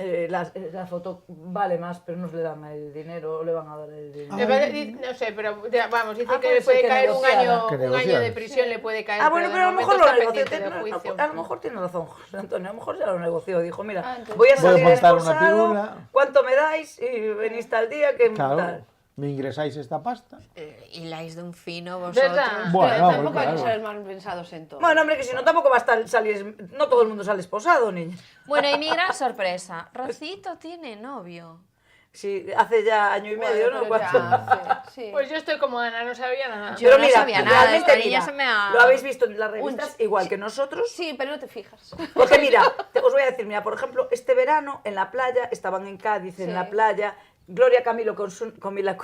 la foto vale más, pero no le dan el dinero, le van a dar el dinero. No sé, pero vamos, dice Ah, que puede le puede ser que caer un negociara. año, Que un año negociara. de prisión, le puede caer. Ah, bueno, de pero a lo momento mejor lo está negoció. pendiente de juicio. A lo mejor tiene razón, José Antonio, a lo mejor ya lo negoció. Dijo, mira, entonces- voy a Voy a salir montar una esposado, pirula. ¿cuánto me dais? Y venís tal día que Claro. tal. me ingresáis esta pasta. Hiláis de un fino vosotros. ¿Verdad? Bueno, Tampoco hay que claro. ser mal pensados en todo. Bueno, hombre, que si no tampoco va a estar salir, no todo el mundo sale esposado, niña. Bueno, y mi gran sorpresa, Rocito tiene novio. Sí, hace ya año y medio, ¿no? Pero ya Cuando- hace, sí. Pues yo estoy como Ana, no sabía nada. Yo no sabía nada, realmente, esta niña mira, se me ha- lo habéis visto en las revistas igual que nosotros. Sí, pero no te fijas. Porque mira, os voy a decir, mira, por ejemplo, este verano en la playa, estaban en Cádiz, Sí. en la playa, Gloria Camilo con su novio,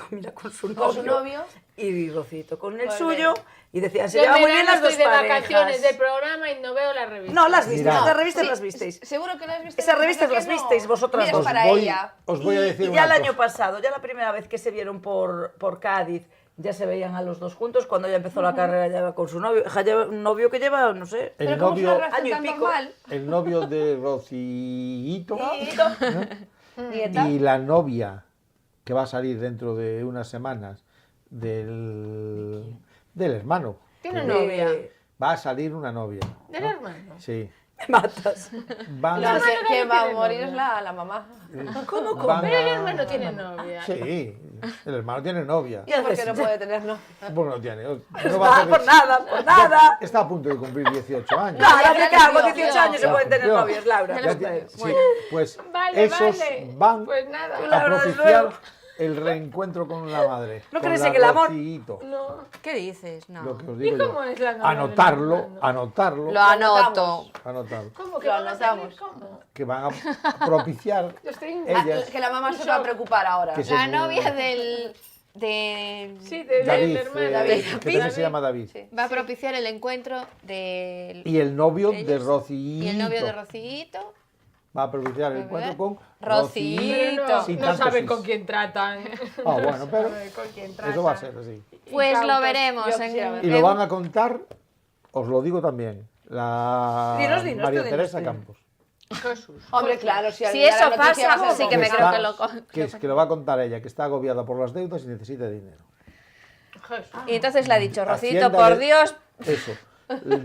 Con su novio. y Rocito con el Pues suyo, y decían, se Yo llevan en muy bien verano las dos estoy de parejas. vacaciones del programa y no veo la revista. No, las visteis, Mirad. las revistas Sí, las visteis. Seguro que las viste. Esas revistas las ¿Por qué no? visteis vosotras Miras dos. para ella. Os voy a decir Y una ya el cosa. año pasado, ya la primera vez que se vieron por Cádiz, ya se veían a los dos juntos, cuando ya empezó la carrera ya con su novio. Ja, lleva un novio que lleva, no sé, El Pero como es una novio, relación año y tan pico. normal. el novio de Rocito Nieta. y la novia que va a salir dentro de unas semanas del hermano. Tiene Que novia. Va a salir una novia. Del hermano. Sí. me matas. Van No, a- que va a morir es la mamá. ¿Cómo? van Pero el a- hermano tiene novia. Sí, el hermano tiene novia. ¿Y por qué no puede tener novia? Bueno, no tiene. No Por nada, por nada. Está a punto de cumplir 18 años. Claro, me cago, cumplió. 18 años se Ya pueden tener cumplió. novios, Laura. Ya tiene- sí, pues Vale, esos vale. van Pues nada. a Laura, propiciar luego. el reencuentro con la madre. ¿No con crees la que el amor- Rocito. No. ¿Qué dices? No. Lo que os ¿Y digo cómo yo. es la novia del Anotarlo, hermano? anotarlo, Lo anoto. anotarlo. ¿Cómo que Lo van a salir? anotamos. ¿Cómo? Que van a propiciar Yo estoy en- ellas. Que la mamá se va a preocupar ahora. Que se- La novia de Sí, del David, hermano. que también se llama David. Sí. va a propiciar el encuentro del Y el novio de ellos Rocito. y el novio de Rocito. Va a propiciar el encuentro con Rocito. Pero no, Sin no tanto saben sis. con quién tratan. Ah, bueno, pero saben con quién eso va a tratan. ser así. Pues lo Incautos. veremos Yo en, quisiera ver. Y lo en- van a contar, os lo digo también, la Dinos, María dinos, Teresa dinos. Campos. Jesús. Hombre, claro, si, Si al día eso la noticia pasa, va a ser sí que me complicado. creo que lo... Que lo va a contar ella, que está agobiada por las deudas y necesita dinero. Jesús. Y entonces le ha dicho, Rocito, Hacienda por de- Dios, Eso.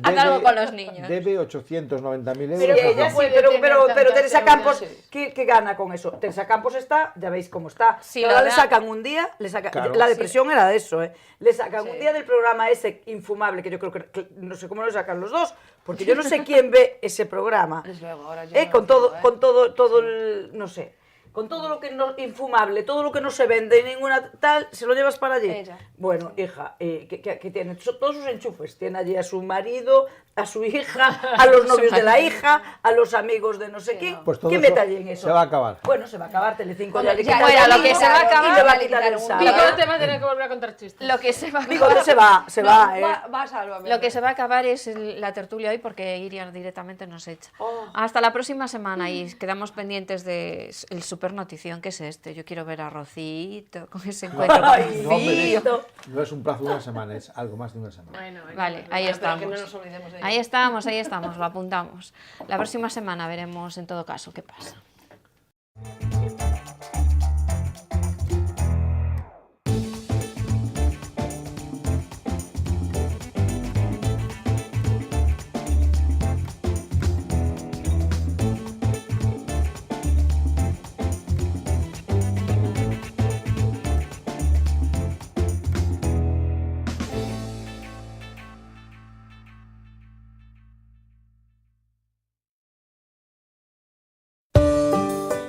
haz algo con los niños. Debe 890.000 euros. Pero a ella Hacienda. sí, puede pero, tener pero tantas Teresa deudas. Campos, ¿qué gana con eso? Teresa Campos está, ya veis cómo está. Sí, Ahora lo le da. sacan un día, le sacan, Claro. la Sí. depresión era de eso, ¿eh? Le sacan un día del programa ese infumable, que yo creo que no sé cómo lo sacan los dos, porque yo no sé quién ve ese programa. Desde luego, ahora yo no Con lo todo, sigo, ¿eh? con todo el, no sé, con todo lo que no infumable, todo lo que no se vende, ninguna tal, se lo llevas para allí. Ella. Bueno, hija, que tiene todos sus enchufes, tiene allí a su marido, a su hija, a los novios de la hija, a los amigos de no sé qué. Pues todo ¿Qué eso mete allí en eso? se va a acabar. Bueno, se va a acabar Telecinco, Hombre, ya le ya, quita bueno, el lo que se va a sábado acabar, y le va a ya le quitar el quitaron un sábado. día. Bigote va a tener que volver a contar chistes. Lo que se va a Bigote se acabar, va, Va a Sálvame. lo que se va a acabar es la tertulia hoy porque Iria directamente nos echa. Oh. Hasta la próxima semana y quedamos pendientes de el super notición que es este. Yo quiero ver a Rocito con ese encuentro. Ay, No, hombre, Rocito. no es un plazo de una semana, es algo más de una semana. Bueno, bueno. Vale, ahí Pero estamos. que no nos olvidemos de ello. Ahí estamos, lo apuntamos. La próxima semana veremos en todo caso qué pasa.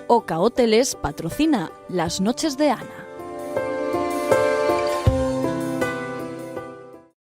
Oca Hoteles patrocina Las Noches de Ana.